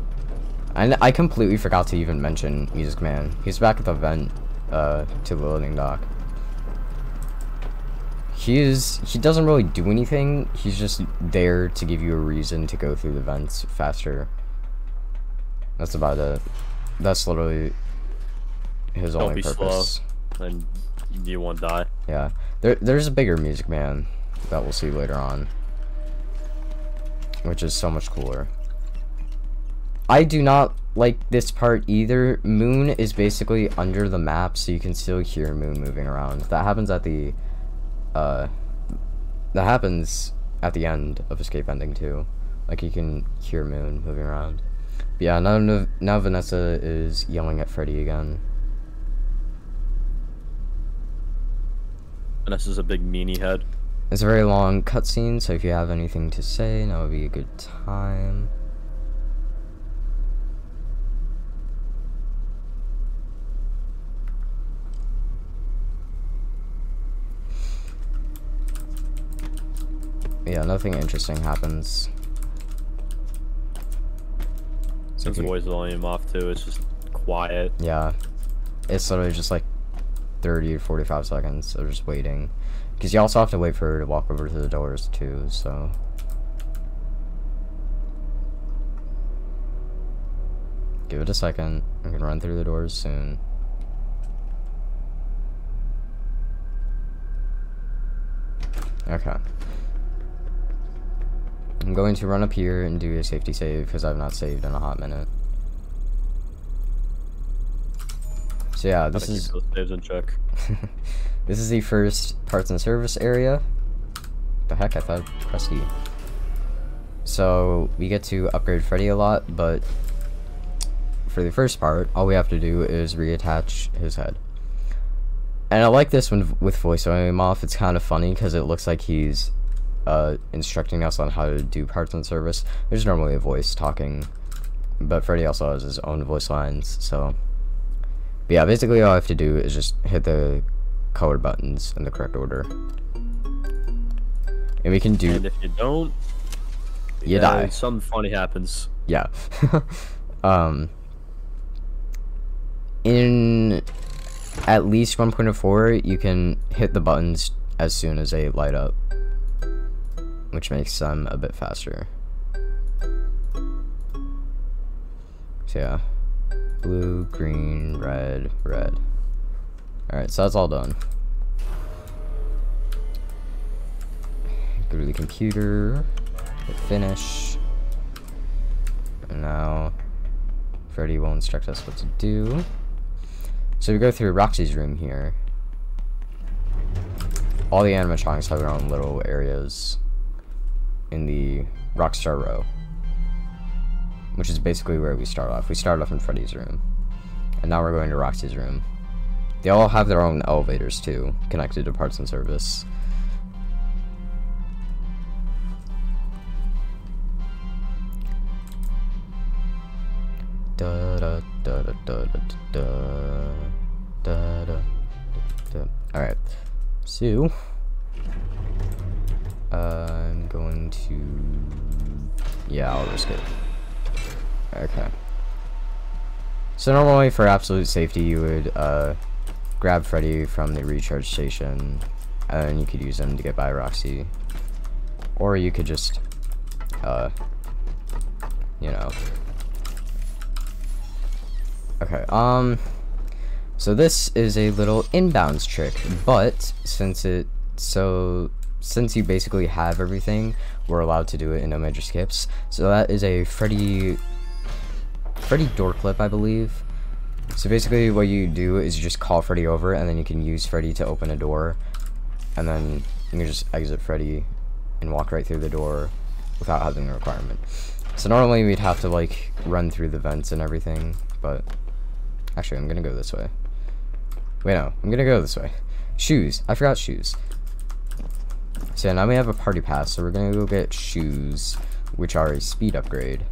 And I completely forgot to even mention Music Man. He's back at the vent, to the loading dock. He doesn't really do anything. He's just there to give you a reason to go through the vents faster. That's about it. That's literally his only purpose. Don't be slow, and you won't die. Yeah. There's a bigger Music Man that we'll see later on, which is so much cooler. I do not like this part either. Moon is basically under the map, so you can still hear Moon moving around. That happens at the end of Escape Ending too. Like, you can hear Moon moving around. But yeah, now Vanessa is yelling at Freddy again. Vanessa's a big meanie head. It's a very long cutscene, so if you have anything to say, now would be a good time. Yeah, nothing interesting happens. Since the voice volume off too, it's just quiet. Yeah, it's literally just like 30 to 45 seconds of just waiting. Because you also have to wait for her to walk over to the doors too, so. Give it a second. I'm gonna run through the doors soon. Okay. I'm going to run up here and do a safety save because I've not saved in a hot minute. So yeah, this is those saves in check. This is the first parts and service area. The heck, I thought press E. So we get to upgrade Freddy a lot, but for the first part, all we have to do is reattach his head. And I like this one with voice volume off. It's kind of funny because it looks like he's instructing us on how to do parts and service. There's normally a voice talking, but Freddy also has his own voice lines, so. But yeah, basically all I have to do is just hit the colored buttons in the correct order. And we can do. And if you don't, you die. Something funny happens. Yeah. In at least 1.4, you can hit the buttons as soon as they light up, which makes them a bit faster. So yeah, blue, green, red, red. Alright, so that's all done. Go to the computer, hit finish. And now Freddy will instruct us what to do. So we go through Roxy's room here. All the animatronics have their own little areas in the Rockstar row, which is basically where we start off. We start off in Freddy's room, and now we're going to Roxy's room. They all have their own elevators too, connected to parts and service. Alright, so I'm going to, yeah, I'll risk it. Okay. So normally for absolute safety you would grab Freddy from the recharge station, and you could use him to get by Roxy, or you could just you know. Okay, so this is a little inbounds trick, but since you basically have everything, we're allowed to do it in no major skips. So that is a Freddy door clip, I believe. So basically what you do is you just call Freddy over, and then you can use Freddy to open a door, and then you can just exit Freddy and walk right through the door without having the requirement. So normally we'd have to like run through the vents and everything, but actually I'm gonna go this way. Wait, no, I'm gonna go this way. Shoes. I forgot shoes. So now we have a party pass, so we're gonna go get shoes, which are a speed upgrade.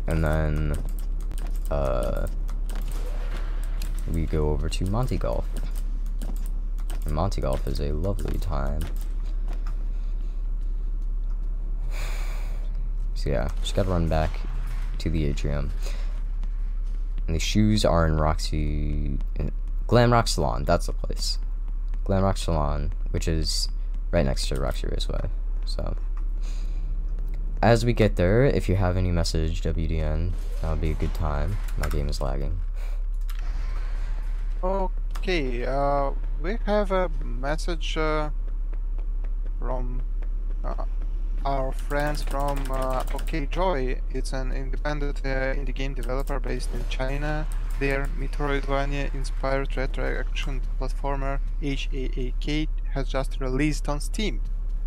And then, we go over to Monty Golf. And Monty Golf is a lovely time. So yeah, just gotta run back to the atrium. And the shoes are in Glam Rock Salon, that's the place. Glam Rock Salon, which is right next to Roxy Raceway. So, as we get there, if you have any message, WDN, that would be a good time. My game is lagging. Okay, we have a message from our friends from OK Joy. It's an independent indie game developer based in China. Their Metroidvania-inspired retro-action platformer HAAK has just released on Steam.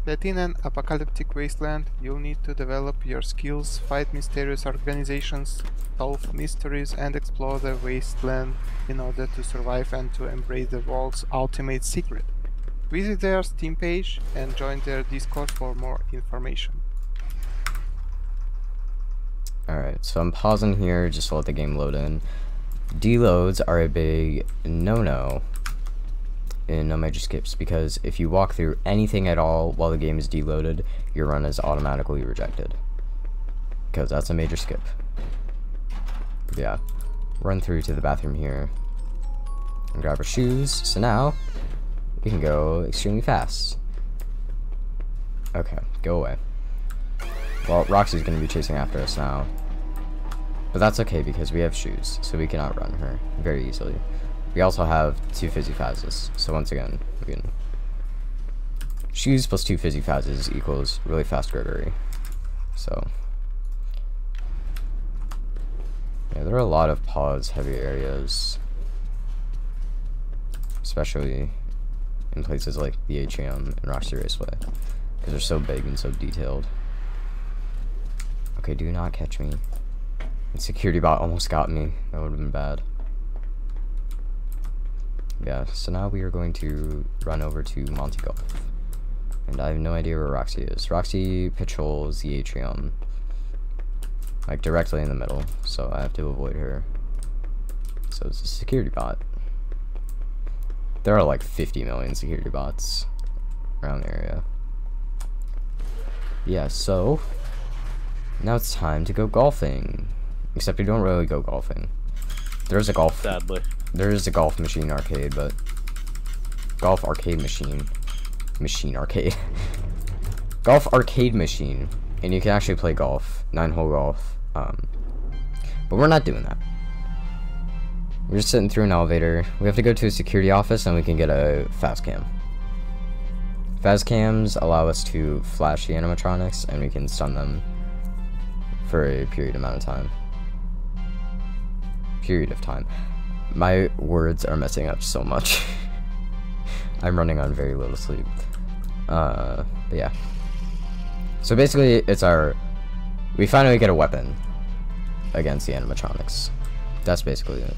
That in an apocalyptic wasteland, you'll need to develop your skills, fight mysterious organizations, solve mysteries, and explore the wasteland in order to survive and to embrace the world's ultimate secret. Visit their Steam page and join their Discord for more information. Alright, so I'm pausing here just to let the game load in. Deloads are a big no-no in No Major Skips, because if you walk through anything at all while the game is deloaded, your run is automatically rejected. Because that's a major skip. But yeah, run through to the bathroom here and grab our shoes. So now we can go extremely fast. Okay, go away. Well, Roxy's gonna be chasing after us now. But that's okay because we have shoes, so we can outrun her very easily. We also have 2 fizzy fizzes, so once again, we can... Shoes plus 2 fizzy fizzes equals really fast Gregory. So... yeah, there are a lot of pause heavy areas. Especially in places like the atrium and Roxy Raceway. Because they're so big and so detailed. Okay, do not catch me. The security bot almost got me. That would have been bad. Yeah, so now we are going to run over to Monty Golf. And I have no idea where Roxy is. Roxy patrols the atrium. Like, directly in the middle. So I have to avoid her. So it's a security bot. There are like 50 million security bots around the area. Yeah, so... now it's time to go golfing. Except we don't really go golfing. There's a golf... sadly. There is a golf machine arcade, but... golf arcade machine. Machine arcade. Golf arcade machine. And you can actually play golf. 9-hole golf. But we're not doing that. We're just sitting through an elevator. We have to go to a security office and we can get a fast cam. Fast cams allow us to flash the animatronics and we can stun them for a period amount of time. Period of time. My words are messing up so much. I'm running on very little sleep. But yeah. So basically, it's our... we finally get a weapon against the animatronics. That's basically it.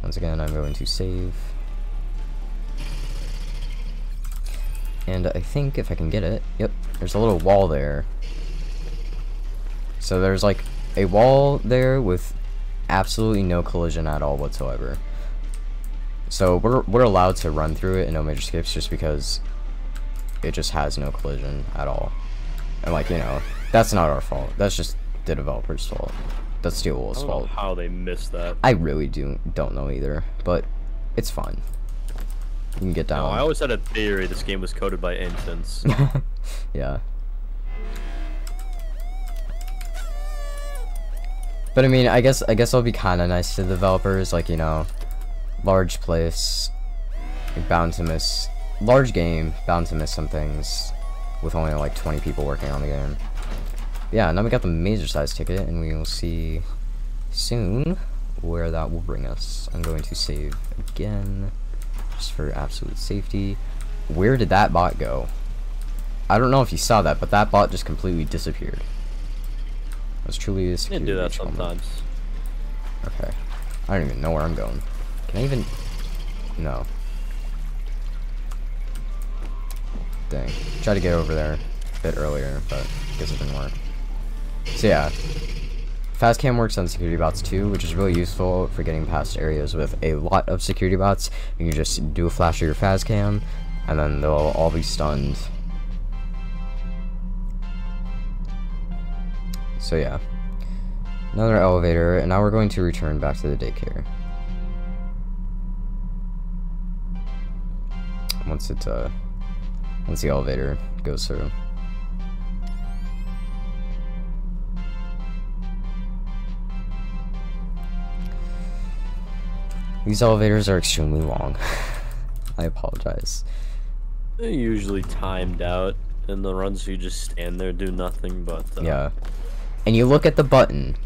Once again, I'm going to save. And I think if I can get it... yep, there's a little wall there. So there's like a wall there with absolutely no collision at all whatsoever. So we're allowed to run through it in No Major Skips just because it just has no collision at all. And like, you know, that's not our fault. That's just the developer's fault. That's Steelwool's fault. I don't know how they missed that. I really don't know either, but it's fine. You can get down. No, I always had a theory this game was coded by infants. Yeah. But I mean, I guess it'll be kind of nice to the developers, like, you know, large place, bound to miss, large game, bound to miss some things, with only like 20 people working on the game. Yeah, now we got the major size ticket, and we will see soon where that will bring us. I'm going to save again, just for absolute safety. Where did that bot go? I don't know if you saw that, but that bot just completely disappeared. It was truly a security You can do that breach moment. sometimes. Okay. I don't even know where I'm going. Can I even... No. Dang. Tried to get over there a bit earlier, but I guess it didn't work. So yeah. Fast cam works on security bots too, which is really useful for getting past areas with a lot of security bots. You can just do a flash of your fast cam, and then they'll all be stunned. So yeah. Another elevator, and now we're going to return back to the daycare. Once the elevator goes through. These elevators are extremely long. I apologize. They're usually timed out, and the runs you just stand there do nothing but. Yeah, and you look at the button,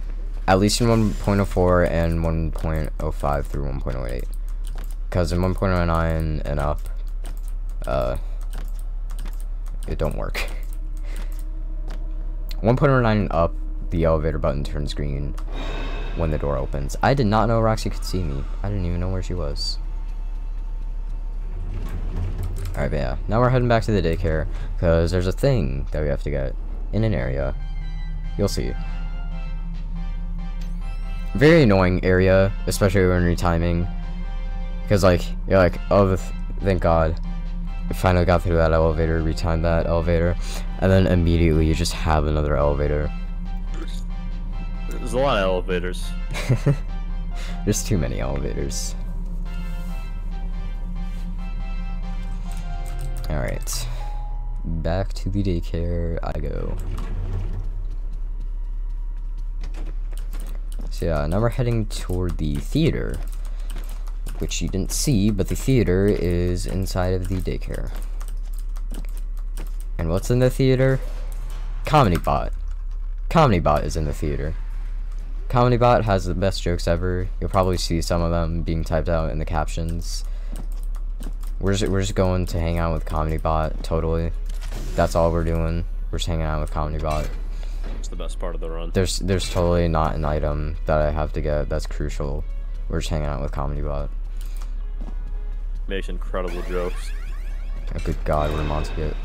at least in 1.04 and 1.05 through 1.08, because in 1.09 and up, it don't work. 1.09 and up, the elevator button turns green when the door opens. I did not know Roxy could see me. I didn't even know where she was. Alright, but yeah. Now we're heading back to the daycare, because there's a thing that we have to get in an area. You'll see. Very annoying area, especially when retiming. Because, like, you're like, oh, thank God. I finally got through that elevator, retimed that elevator, and then immediately you just have another elevator. There's a lot of elevators. There's too many elevators. Alright. Back to the daycare I go. So yeah, now we're heading toward the theater. Which you didn't see, but the theater is inside of the daycare. And what's in the theater? Comedy Bot. Comedy Bot is in the theater. Comedy Bot has the best jokes ever. You'll probably see some of them being typed out in the captions. We're just going to hang out with Comedy Bot, totally. That's all we're doing. We're just hanging out with Comedy Bot. It's the best part of the run. There's totally not an item that I have to get that's crucial. We're just hanging out with Comedy Bot. Makes incredible jokes. Oh, good God, we're Monty get.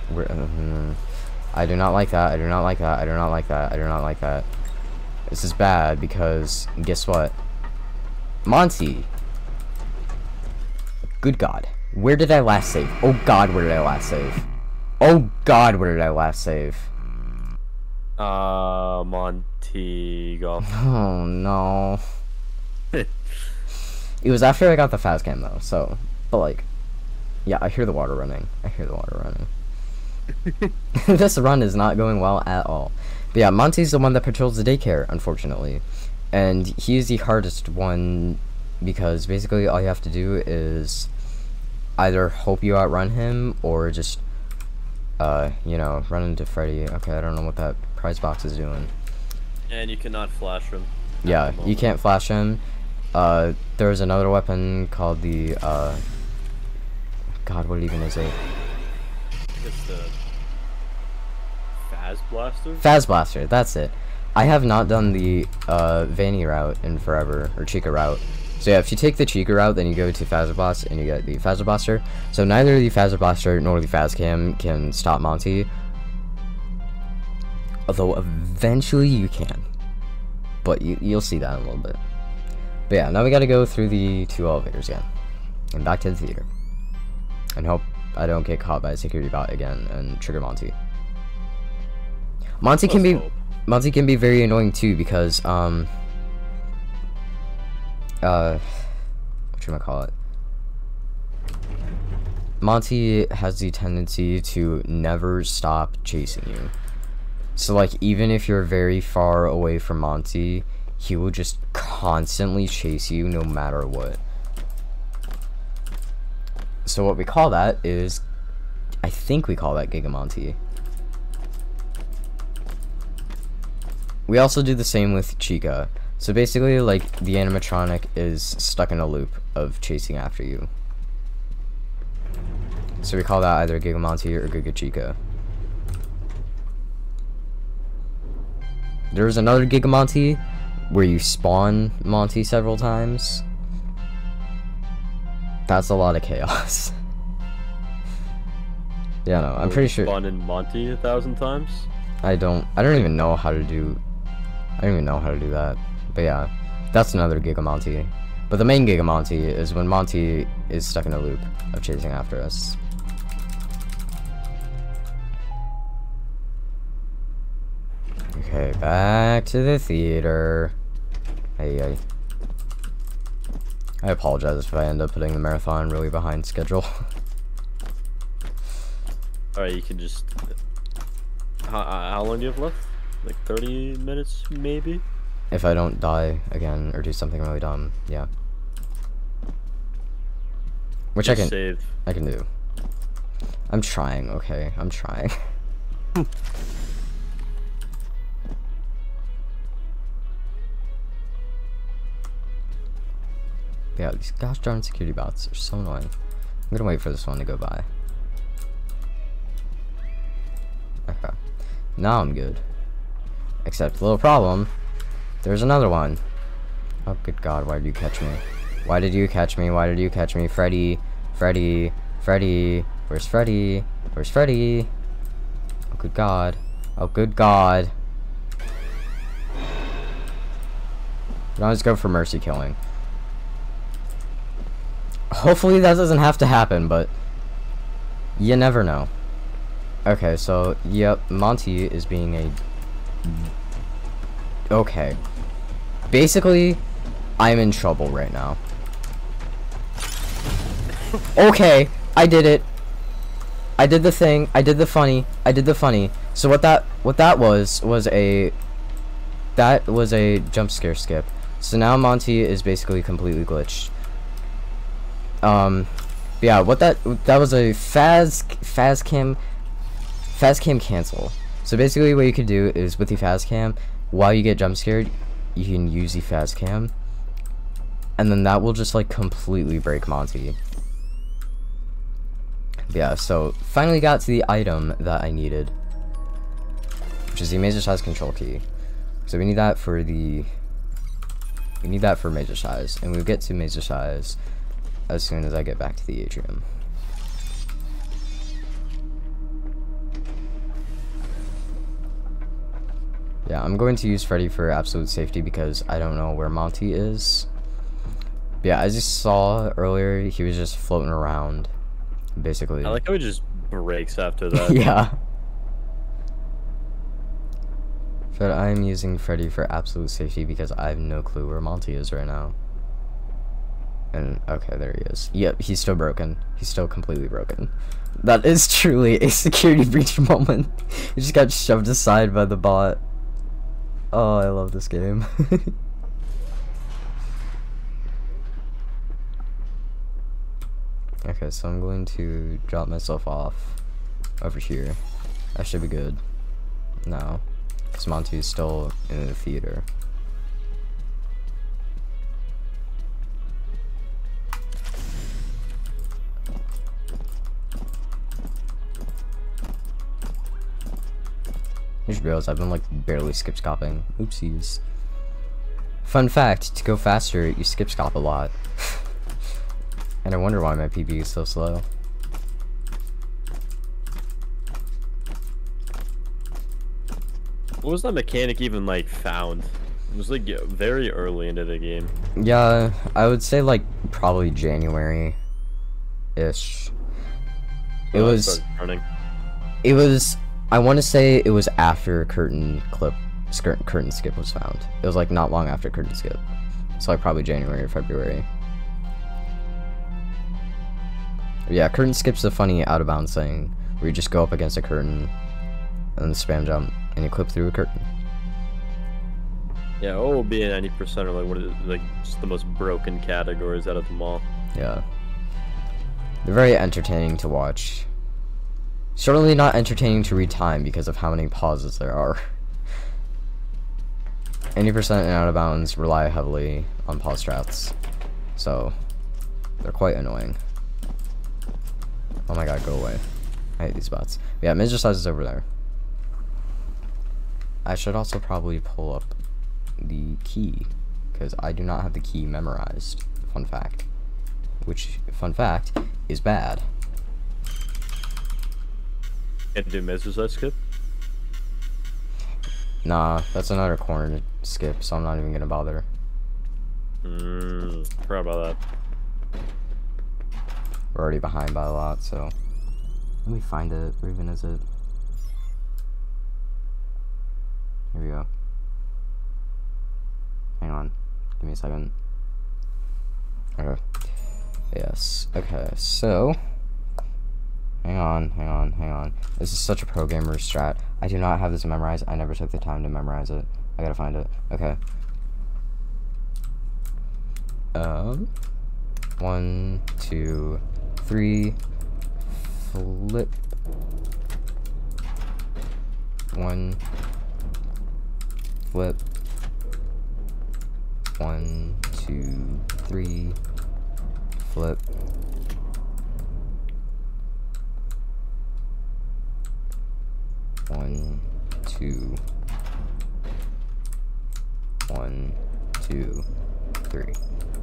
I do not like that. I do not like that. I do not like that. I do not like that. This is bad because guess what? Monty. Good God. Where did I last save? Oh God, where did I last save? Oh God, where did I last save? Montego. Oh no. It was after I got the fast cam though, so. But like, yeah, I hear the water running. I hear the water running. This run is not going well at all. But yeah, Monty's the one that patrols the daycare, unfortunately. And he's the hardest one because basically all you have to do is either hope you outrun him or just, you know, run into Freddy. Okay, I don't know what that prize box is doing. And you cannot flash him. Yeah, you can't flash him. There's another weapon called the, God, what even is it? It's the Faz Blaster? Faz Blaster, that's it. I have not done the Vanny route in forever, or Chica route. So yeah, if you take the Chica route, then you go to Faz Blast and you get the Faz Blaster. So neither the Faz Blaster nor the Faz Cam can stop Monty. Although eventually you can. But you'll see that in a little bit. But yeah, now we gotta go through the 2 elevators again. And back to the theater. And hope I don't get caught by a security bot again and trigger Monty. Monty can be very annoying too because whatchamacallit? Monty has the tendency to never stop chasing you. So like even if you're very far away from Monty, he will just constantly chase you no matter what. So what we call that is, I think we call that Gigamonty. We also do the same with Chica. So basically, like, the animatronic is stuck in a loop of chasing after you. So we call that either Gigamonty or Giga Chica. There's another Gigamonty where you spawn Monty several times. That's a lot of chaos. Yeah, no, I'm pretty sure. Spawn in Monty 1,000 times. I don't even know how to do. I don't even know how to do that. But yeah, that's another gig of Monty. But the main gig of Monty is when Monty is stuck in a loop of chasing after us. Okay, back to the theater. Hey. I apologize if I end up putting the marathon really behind schedule. Alright, you can just... How long do you have left? Like 30 minutes, maybe? If I don't die again or do something really dumb, yeah. Which Just I save. can do. I'm trying, okay? I'm trying. Yeah, these gosh darn security bots are so annoying. I'm gonna wait for this one to go by. Okay. Now I'm good. Except, little problem. There's another one. Oh, good God, why did you catch me? Why did you catch me? Why did you catch me? Freddy. Freddy. Freddy. Where's Freddy? Where's Freddy? Oh, good God. Oh, good God. Now let's go for mercy killing. Hopefully that doesn't have to happen, but you never know. Okay, so, yep, Monty is being a... Okay. Basically, I'm in trouble right now. Okay, I did it. I did the thing. I did the funny. I did the funny. So what that was a jump scare skip. So now Monty is basically completely glitched. Yeah, what that was a faz cam cancel. So basically what you could do is with the faz cam, while you get jump scared, you can use the faz cam, and then that will just like completely break Monty. Yeah, so finally got to the item that I needed, which is the major size control key. So we need that for major size, and we'll get to major size as soon as I get back to the atrium. Yeah, I'm going to use Freddy for absolute safety because I don't know where Monty is. But yeah, as you saw earlier, he was just floating around, basically. I like how it just breaks after that. Yeah. But I'm using Freddy for absolute safety because I have no clue where Monty is right now. And, okay, there he is. Yep, he's still broken. He's still completely broken. That is truly a security breach moment. He just got shoved aside by the bot. Oh, I love this game. Okay, so I'm going to drop myself off over here. I should be good now, because Monty is still in the theater. I just realized I've been like barely skip scopping. Oopsies. Fun fact, to go faster, you skip scop a lot. And I wonder why my PB is so slow. What was that mechanic even like found? It was like very early into the game. Yeah, I would say like probably January-ish. It was running. It was, I want to say it was after curtain skip was found. It was like not long after curtain skip. So like probably January or February. Yeah, curtain skip's a funny out of bounds thing where you just go up against a curtain and then spam jump and you clip through a curtain. Yeah, O will be in 90% or like one of the, like just the most broken categories out of them all. Yeah. They're very entertaining to watch. Certainly not entertaining to read time because of how many pauses there are. 80% and out of bounds rely heavily on pause strats, so they're quite annoying. Oh my god, go away. I hate these bots. Yeah, major size is over there. I should also probably pull up the key, because I do not have the key memorized. Fun fact. which, fun fact, is bad. Can't do misses that skip? Nah, that's another corner skip, so I'm not even gonna bother. Forgot about that. We're already behind by a lot, so... Let me find it. Where even is it? Here we go. Hang on. Give me a second. Okay. Yes. Okay, so... Hang on. This is such a pro gamer strat. I do not have this memorized. I never took the time to memorize it. I gotta find it. Okay. 1, 2, 3. Flip. 1. Flip. 1, 2, 3. Flip. 1, 2. 1, 2, 3.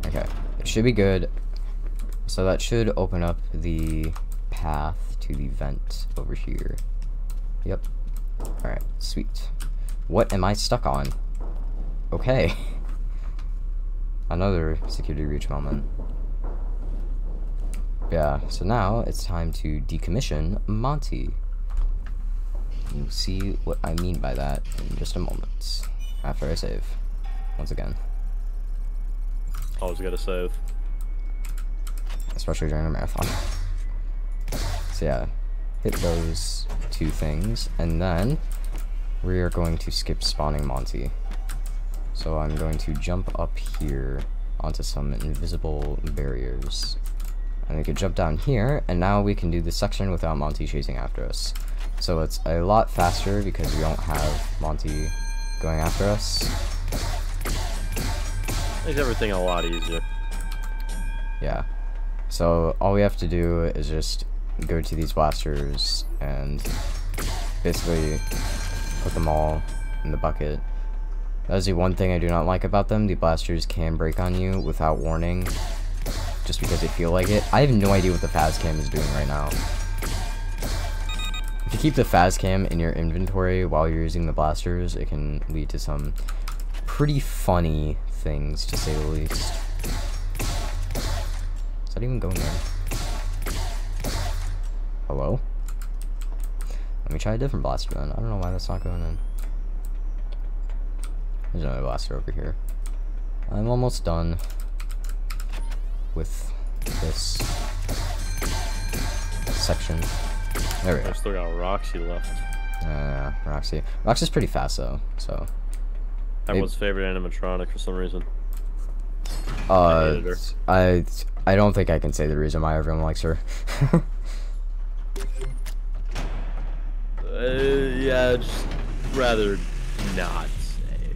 Okay, it should be good. So that should open up the path to the vent over here. Yep. Alright, sweet. What am I stuck on? Okay. Another security breach moment. Yeah, so now it's time to decommission Monty. You'll see what I mean by that in just a moment. After I save. Once again. Always gotta save. Especially during a marathon. So yeah, hit those 2 things, and then we are going to skip spawning Monty. So I'm going to jump up here onto some invisible barriers. And we can jump down here, and now we can do this section without Monty chasing after us. So it's a lot faster because we don't have Monty going after us. Makes everything a lot easier. Yeah. So all we have to do is just go to these blasters and basically put them all in the bucket. That is the one thing I do not like about them. The blasters can break on you without warning, just because they feel like it. I have no idea what the Faz Cam is doing right now. If you keep the Faz Cam in your inventory while you're using the blasters, it can lead to some pretty funny things, to say the least. Is that even going in? Hello? Let me try a different blaster then. I don't know why that's not going in. There's another blaster over here. I'm almost done with this section. There we go. I still got Roxy left. Roxy. Roxy's pretty fast though, so. Everyone's favorite animatronic for some reason. I don't think I can say the reason why everyone likes her. Yeah, just rather not say.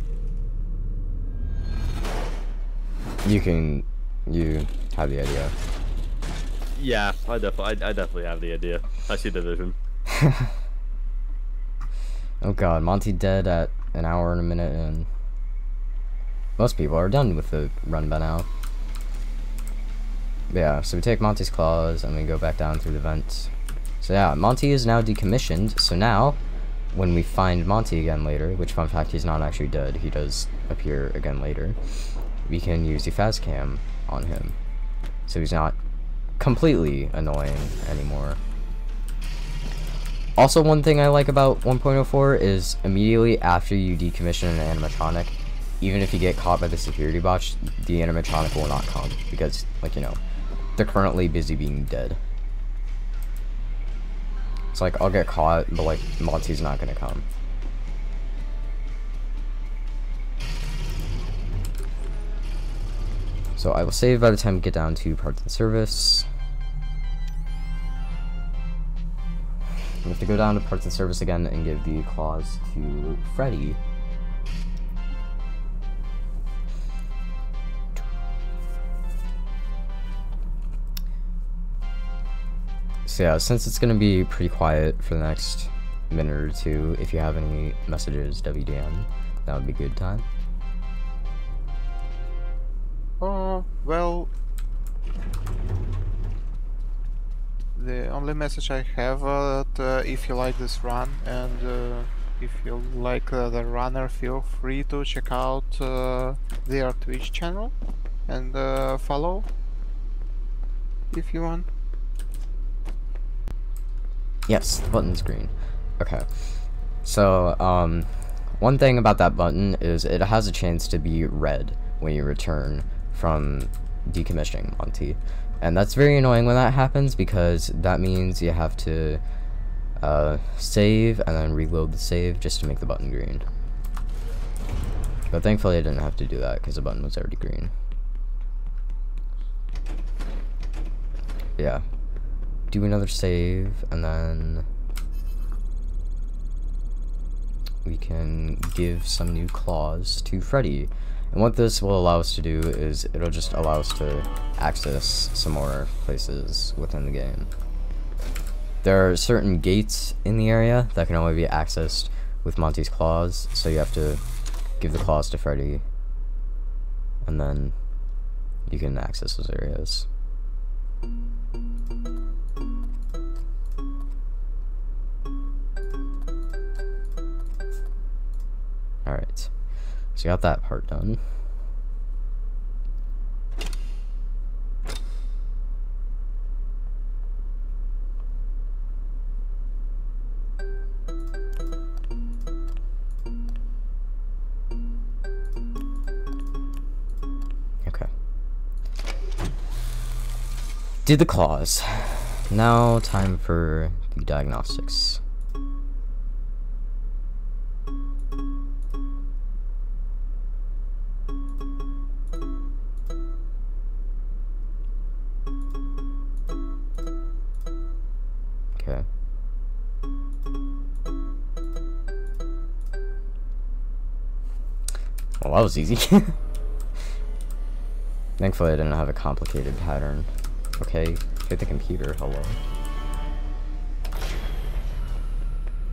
You have the idea. Yeah, I definitely have the idea. I see the vision. Oh god, Monty dead at an hour and a minute in. Most people are done with the run by now. But yeah, so we take Monty's claws and we go back down through the vent. So yeah, Monty is now decommissioned, so now when we find Monty again later, which fun fact, he's not actually dead, he does appear again later, we can use the Faz Cam on him. So he's not completely annoying anymore. Also, one thing I like about 1.04 is immediately after you decommission an animatronic, even if you get caught by the security botch, the animatronic will not come because, like, you know, they're currently busy being dead. It's like, I'll get caught, but, like, Monty's not gonna come. So I will save by the time we get down to parts and service. We have to go down to parts and service again and give the claws to Freddy. So yeah, since it's gonna be pretty quiet for the next minute or two, if you have any messages, WDM, that would be a good time. Well, the only message I have that if you like this run and if you like the runner, feel free to check out their Twitch channel and follow if you want. Yes, the button's green. Okay. So, one thing about that button is it has a chance to be red when you return from decommissioning Monty. And that's very annoying when that happens, because that means you have to save and then reload the save just to make the button green. But thankfully I didn't have to do that because the button was already green. Yeah. Do another save, and then we can give some new claws to Freddy. And what this will allow us to do is it'll just allow us to access some more places within the game. There are certain gates in the area that can only be accessed with Monty's claws, so you have to give the claws to Freddy, and then you can access those areas. Alright, so you got that part done. Okay. Did the claws. Now time for the diagnostics. Okay. Well, that was easy. Thankfully, I didn't have a complicated pattern. Okay, hit the computer, hello.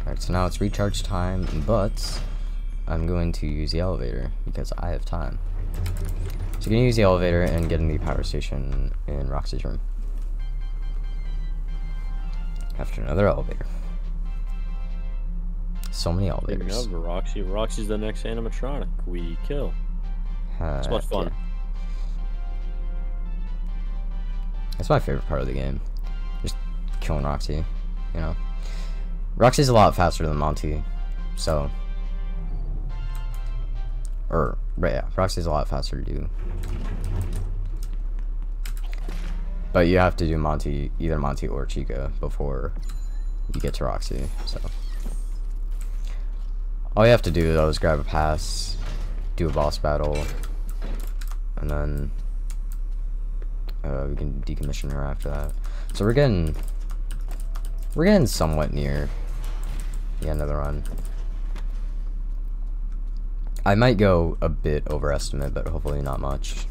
Alright, so now it's recharge time, but I'm going to use the elevator because I have time. So you're gonna use the elevator and get in the power station in Roxy's room. After another elevator. So many elevators. Speaking of Roxy, Roxy's the next animatronic we kill. It's much fun. Yeah. That's my favorite part of the game. Just killing Roxy, you know. Roxy's a lot faster than Monty, so... yeah, Roxy's a lot faster to do. But you have to do Monty, either Monty or Chica, before you get to Roxy, so... All you have to do, though, is grab a pass, do a boss battle, and then... we can decommission her after that. So we're getting somewhat near the end of the run. I might go a bit overestimate, but hopefully not much.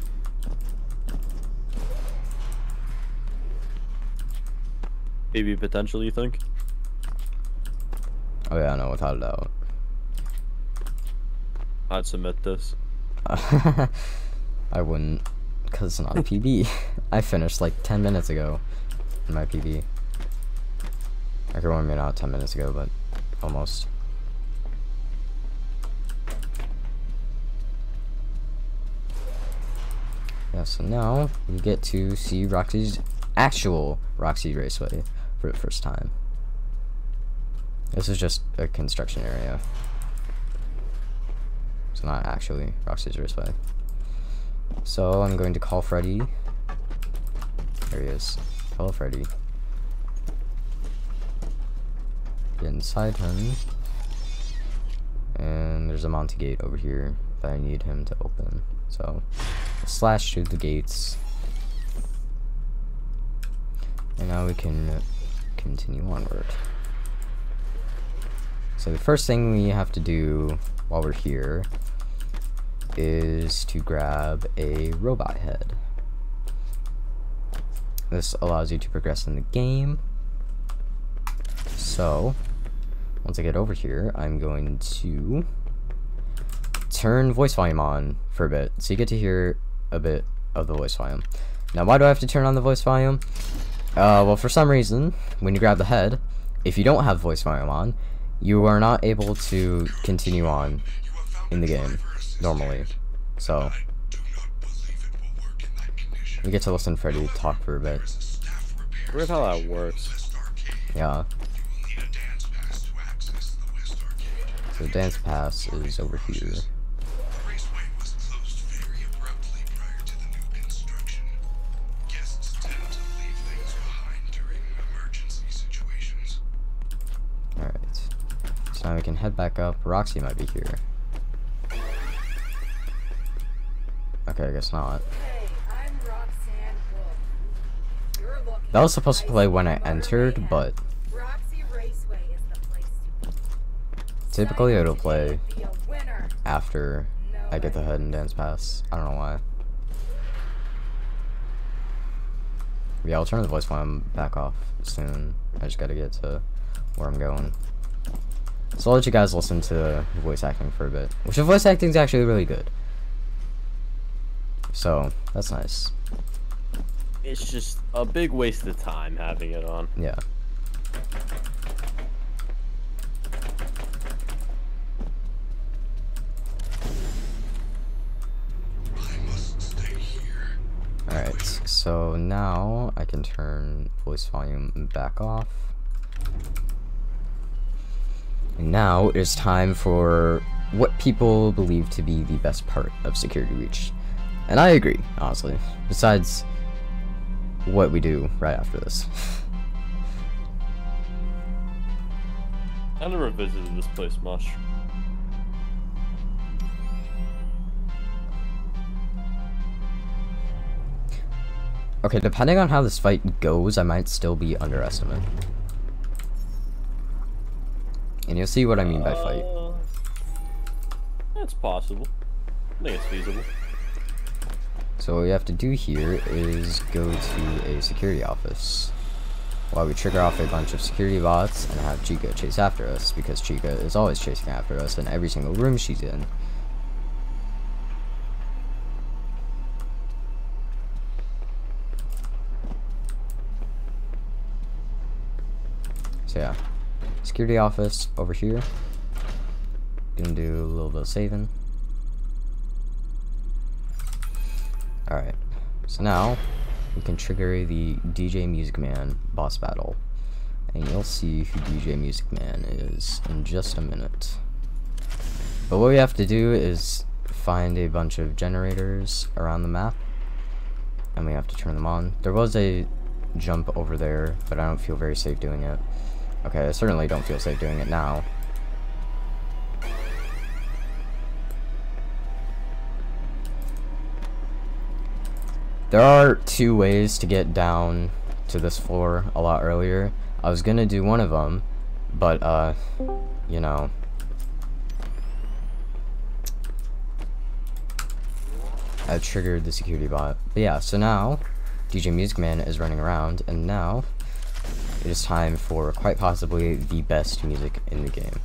Maybe potential, you think? Oh yeah, no, without a doubt. I'd submit this. I wouldn't, because it's not a PB. I finished like 10 minutes ago in my PB. Okay, well, maybe not 10 minutes ago, but almost. Yeah, so now we get to see Roxy's actual Roxy Raceway for the first time. This is just a construction area. So not actually Roxy's Raceway. So I'm going to call Freddy. There he is. Hello, Freddy. Get inside him. And there's a Monty gate over here that I need him to open. So slash through the gates. And now we can continue onward. So the first thing we have to do while we're here is to grab a robot head. This allows you to progress in the game. So once I get over here, I'm going to turn voice volume on for a bit, so you get to hear a bit of the voice volume. Now, why do I have to turn on the voice volume? Well, for some reason, when you grab the head, if you don't have voice volume on, you are not able to continue on in the game normally. So we get to listen to Freddy talk for a bit. Weird how that works. Yeah. So the dance pass is over here. Alright. So now we can head back up. Roxy might be here. Okay, I guess not. That was supposed to play when I entered, but typically it'll play after I get the head and dance pass. I don't know why. Yeah, I'll turn the voice volume back off soon. I just gotta get to where I'm going. So I'll let you guys listen to the voice acting for a bit. Which the voice acting is actually really good. So, that's nice. It's just a big waste of time having it on. Yeah. Alright, so now I can turn voice volume back off. And now it's time for what people believe to be the best part of Security Reach. And I agree, honestly. Besides what we do right after this. I never visited this place much. Okay, depending on how this fight goes, I might still be underestimate. And you'll see what I mean by fight. That's possible. I think it's feasible. So what we have to do here is go to a security office while we trigger off a bunch of security bots and have Chica chase after us, because Chica is always chasing after us in every single room she's in. So yeah, security office over here. Gonna do a little bit of saving. Alright, so now we can trigger the DJ Music Man boss battle, and you'll see who DJ Music Man is in just a minute. But what we have to do is find a bunch of generators around the map, and we have to turn them on. There was a jump over there, but I don't feel very safe doing it. Okay, I certainly don't feel safe doing it now. There are two ways to get down to this floor a lot earlier. I was gonna do one of them, but you know, I triggered the security bot. But yeah, so now DJ Music Man is running around, and now it is time for quite possibly the best music in the game.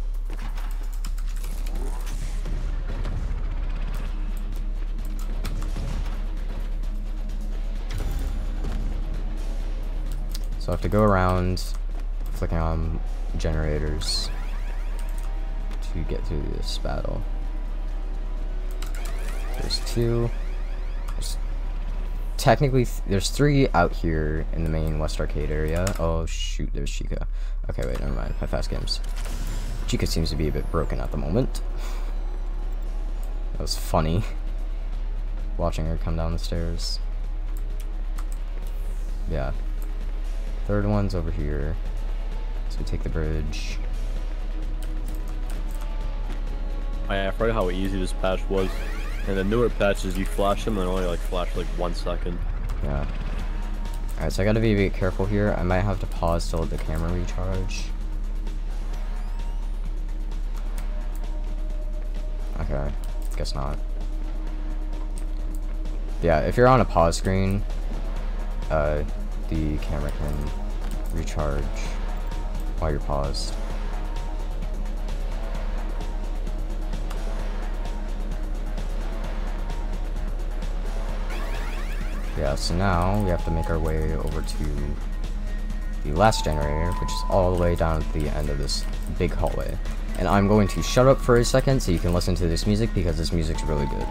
So I have to go around flicking on generators to get through this battle. There's two. Technically, there's three out here in the main West Arcade area. Oh shoot, there's Chica. Okay, wait, never mind. My fast games. Chica seems to be a bit broken at the moment. That was funny. Watching her come down the stairs. Yeah. Third one's over here. So we take the bridge. I forgot how easy this patch was. And the newer patches, you flash them and only like flash like 1 second. Yeah. Alright, so I gotta be a bit careful here. I might have to pause to let the camera recharge. Okay, guess not. Yeah, if you're on a pause screen, the camera can recharge while you're paused. Yeah, so now we have to make our way over to the last generator, which is all the way down at the end of this big hallway. And I'm going to shut up for a second so you can listen to this music, because this music's really good.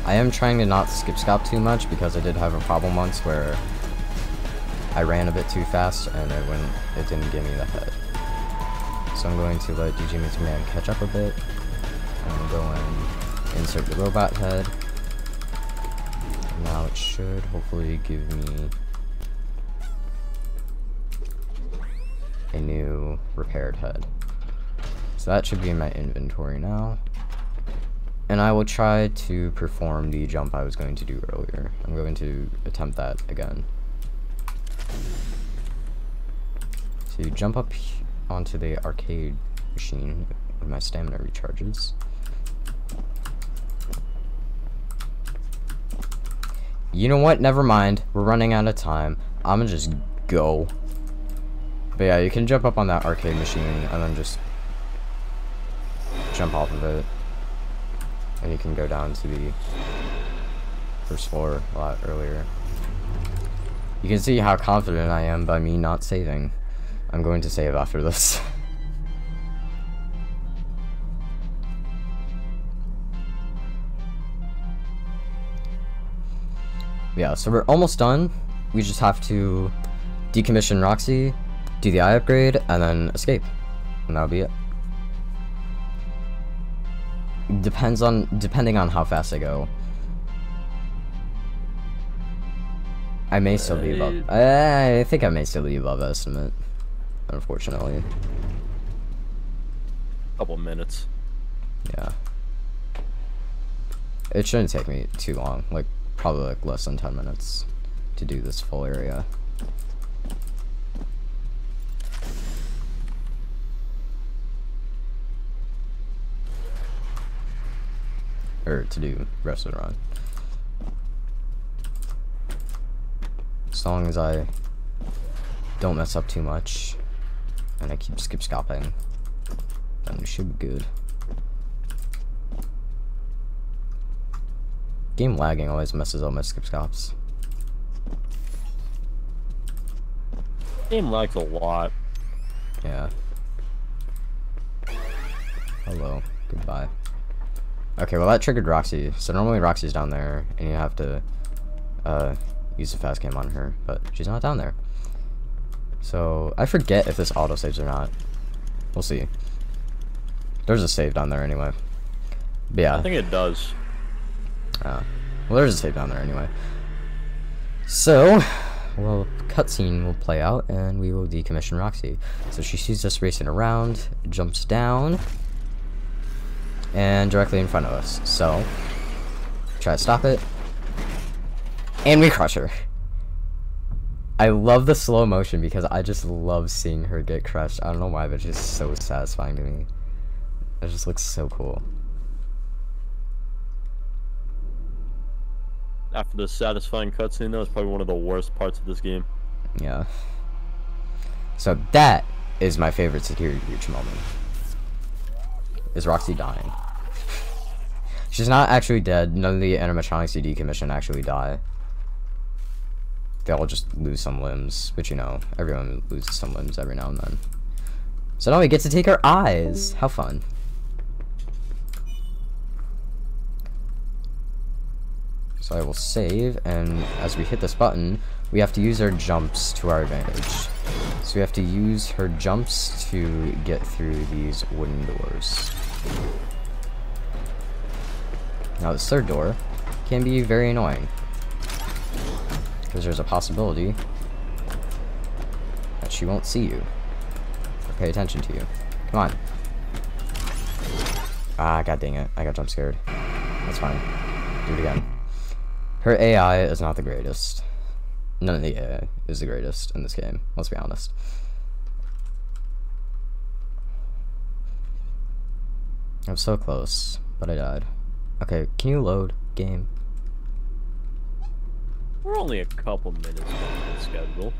I am trying to not skip scop too much, because I did have a problem once where I ran a bit too fast and it didn't give me the head. So I'm going to let DJ Mr. Man catch up a bit. I'm going to go and insert the robot head. Now it should hopefully give me a new repaired head. So that should be in my inventory now. And I will try to perform the jump I was going to do earlier. I'm going to attempt that again. So you jump up onto the arcade machine when my stamina recharges. You know what? Never mind. We're running out of time. I'm gonna just go. But yeah, you can jump up on that arcade machine and then just jump off of it. And you can go down to the first floor a lot earlier. You can see how confident I am by me not saving. I'm going to save after this. Yeah, so we're almost done. We just have to decommission Roxy, do the eye upgrade, and then escape. And that'll be it. Depending on how fast I go. I may still be above. I think I may still be above estimate, unfortunately. Couple minutes. Yeah. It shouldn't take me too long. Like, probably like less than 10 minutes to do this full area. Or to do rest of the run. As long as I don't mess up too much and I keep skip scopping, then we should be good. Game lagging always messes up my skip scops. Game lags a lot. Yeah. Hello. Goodbye. Okay, well that triggered Roxy. So normally Roxy's down there, and you have to use the fast cam on her, but she's not down there. So I forget if this auto saves or not. We'll see. There's a save down there anyway. But yeah. I think it does. Well, there's a save down there anyway. So, well, cutscene will play out, and we will decommission Roxy. So she sees us racing around, jumps down, and directly in front of us. So, try to stop it, and we crush her. I love the slow motion because I just love seeing her get crushed. I don't know why, but it's just so satisfying to me. It just looks so cool. After the satisfying cutscene, that was probably one of the worst parts of this game. Yeah. So that is my favorite security breach moment. Is Roxy dying. She's not actually dead. None of the animatronics you decommission actually die. They all just lose some limbs, but you know, everyone loses some limbs every now and then. So now we get to take her eyes. How fun. So I will save, and as we hit this button, we have to use our jumps to our advantage. So we have to use her jumps to get through these wooden doors. Now this third door can be very annoying, because there's a possibility that she won't see you or pay attention to you. Come on. Ah, god dang it. I got jump scared. That's fine. Do it again. Her AI is not the greatest. None of the AI is the greatest in this game, let's be honest. I'm so close, But I died. Okay, can you load game? We're only a couple minutes behind schedule.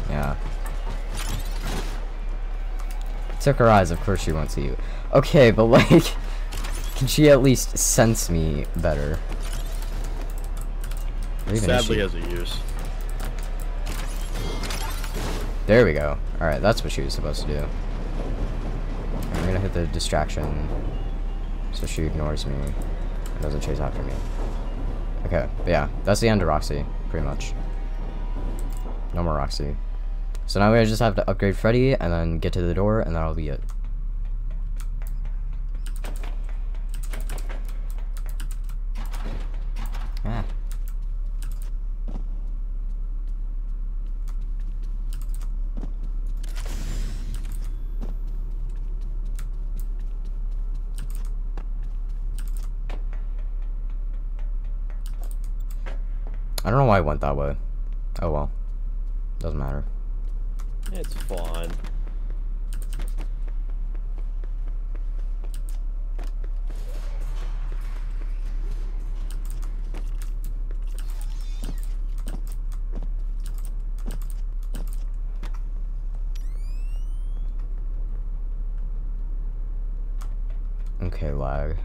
Yeah. Took her eyes, of course she won't see you. Okay, but like, can she at least sense me better? Or even is Sadly, she? has a use. There we go. Alright, that's what she was supposed to do. I'm gonna hit the distraction so she ignores me and doesn't chase after me. Okay, but yeah, that's the end of Roxy, pretty much. No more Roxy. So now we just have to upgrade Freddy and then get to the door, and that'll be it. Ah. I don't know why I went that way. Oh well. Doesn't matter. It's fine. Okay, lag.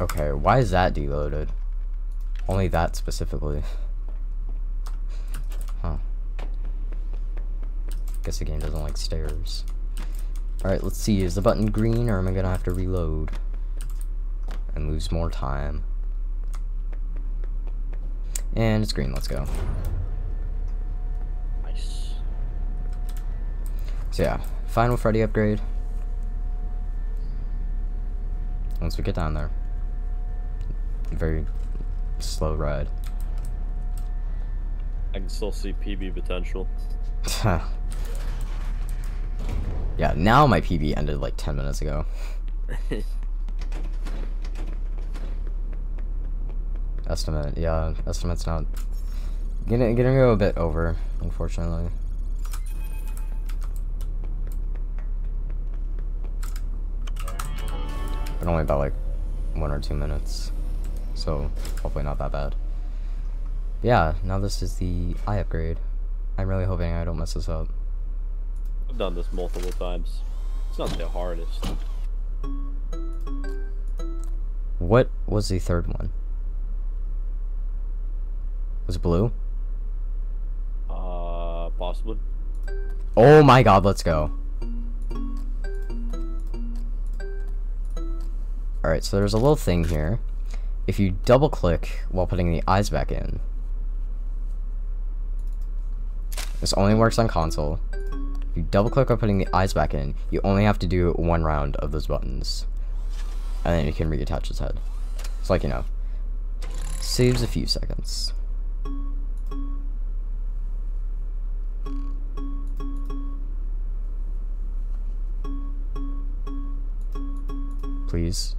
Okay, why is that deloaded? Only that specifically. Huh. Guess the game doesn't like stairs. Alright, let's see. Is the button green, or am I gonna have to reload and lose more time? And it's green, let's go. Nice. So yeah, final Freddy upgrade. Once we get down there. Very slow ride. I can still see PB potential. Yeah, now my PB ended like 10 minutes ago. Estimate, yeah, estimate's not gonna go a bit over, unfortunately. But only about like 1 or 2 minutes. So hopefully not that bad. But yeah, now this is the eye upgrade. I'm really hoping I don't mess this up. I've done this multiple times. It's not the hardest. What was the third one? Was it blue? Possibly. Oh my god, let's go. Alright, so there's a little thing here. If you double click while putting the eyes back in, this only works on console. If you double click while putting the eyes back in, you only have to do 1 round of those buttons. And then you can reattach his head. It's like, you know, saves a few seconds. Please.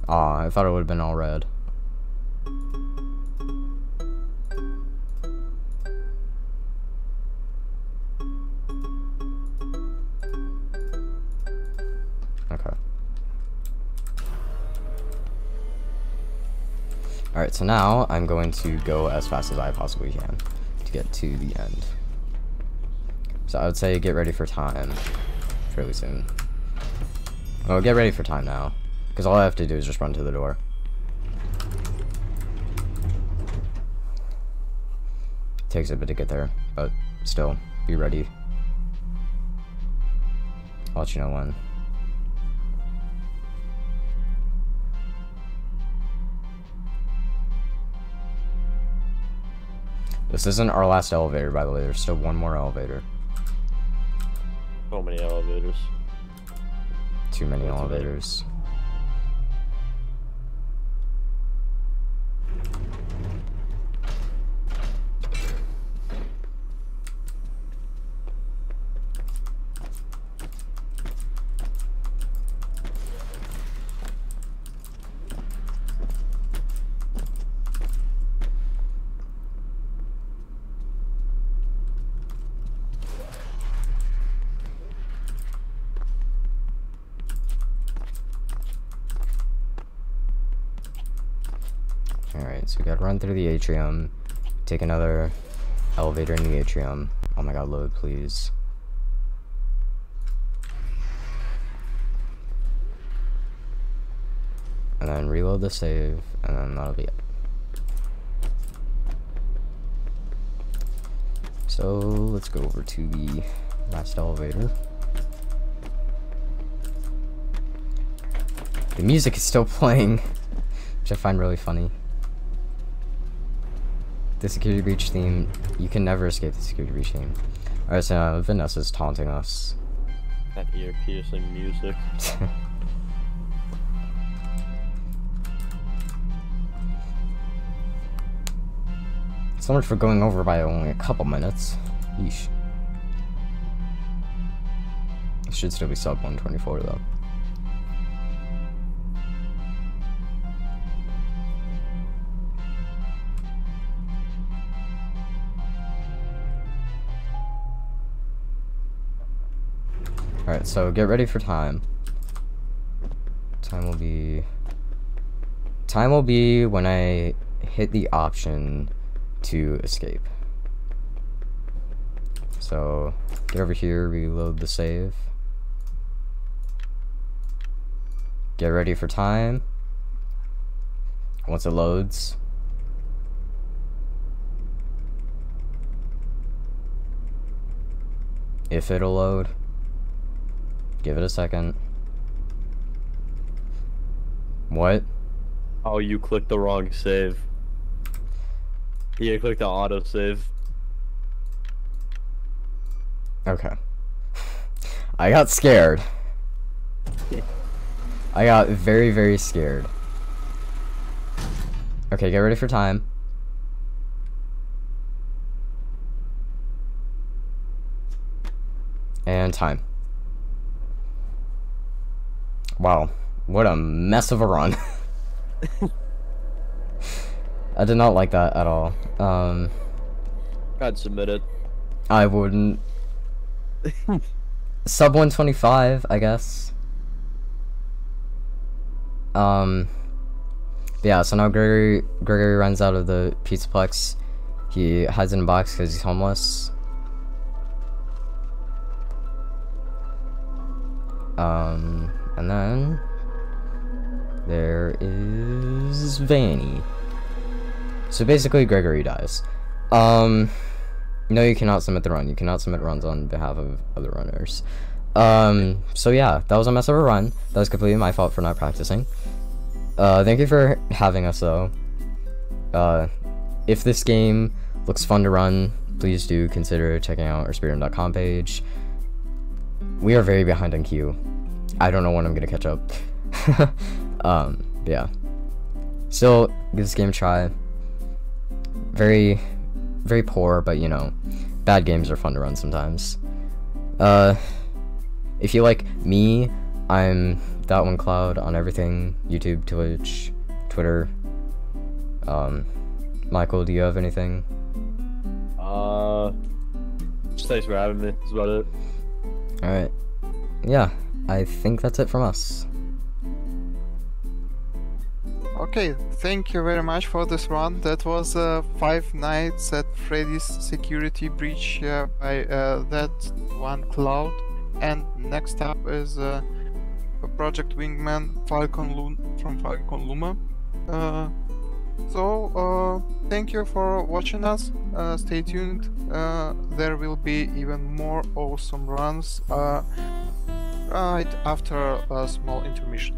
Aw, I thought it would have been all red. Okay. Alright, so now I'm going to go as fast as I possibly can to get to the end. So I would say get ready for time fairly soon. Well, get ready for time now, because all I have to do is just run to the door. Takes a bit to get there, but still, be ready. I'll let you know when. This isn't our last elevator, by the way. There's still one more elevator. So many elevators. Too many elevators. Alright, so we gotta run through the atrium, take another elevator in the atrium. Oh my god, load, please. And then reload the save, and then that'll be it. So let's go over to the last elevator. The music is still playing, which I find really funny. The security breach theme, you can never escape the security breach theme. Alright, so now Vanessa's taunting us. That ear-piercing music. So much for going over by only a couple minutes. Yeesh. It should still be sub 124 though. Alright, so get ready for time. Time will be when I hit the option to escape. So get over here, reload the save. Get ready for time. Once it loads, if it'll load, give it a second. What? Oh, you clicked the wrong save. Yeah, click the auto save. Okay. I got scared. I got very, very scared. Okay, get ready for time. And time. Wow, what a mess of a run. I did not like that at all. I'd submit it. I wouldn't. Sub 125, I guess. Yeah, so now Gregory runs out of the Pizzaplex. He hides in a box because he's homeless. And then there is Vanny. So basically Gregory dies. No, you cannot submit the run. You cannot submit runs on behalf of other runners. So yeah, that was a mess of a run. That was completely my fault for not practicing. Thank you for having us though. If this game looks fun to run, please do consider checking out our speedrun.com page. We are very behind on queue. I don't know when I'm gonna catch up. Yeah. Still, give this game a try. Very, very poor, but you know, bad games are fun to run sometimes. If you like me, I'm That One Cloud on everything: YouTube, Twitch, Twitter. Michael, do you have anything? Just thanks for having me. That's about it. Alright. Yeah, I think that's it from us. Okay, thank you very much for this one. That was 5 Nights at Freddy's Security Breach by That One Cloud. And next up is Project Wingman from Falcon Luma. So thank you for watching us. Stay tuned. There will be even more awesome runs right after a small intermission.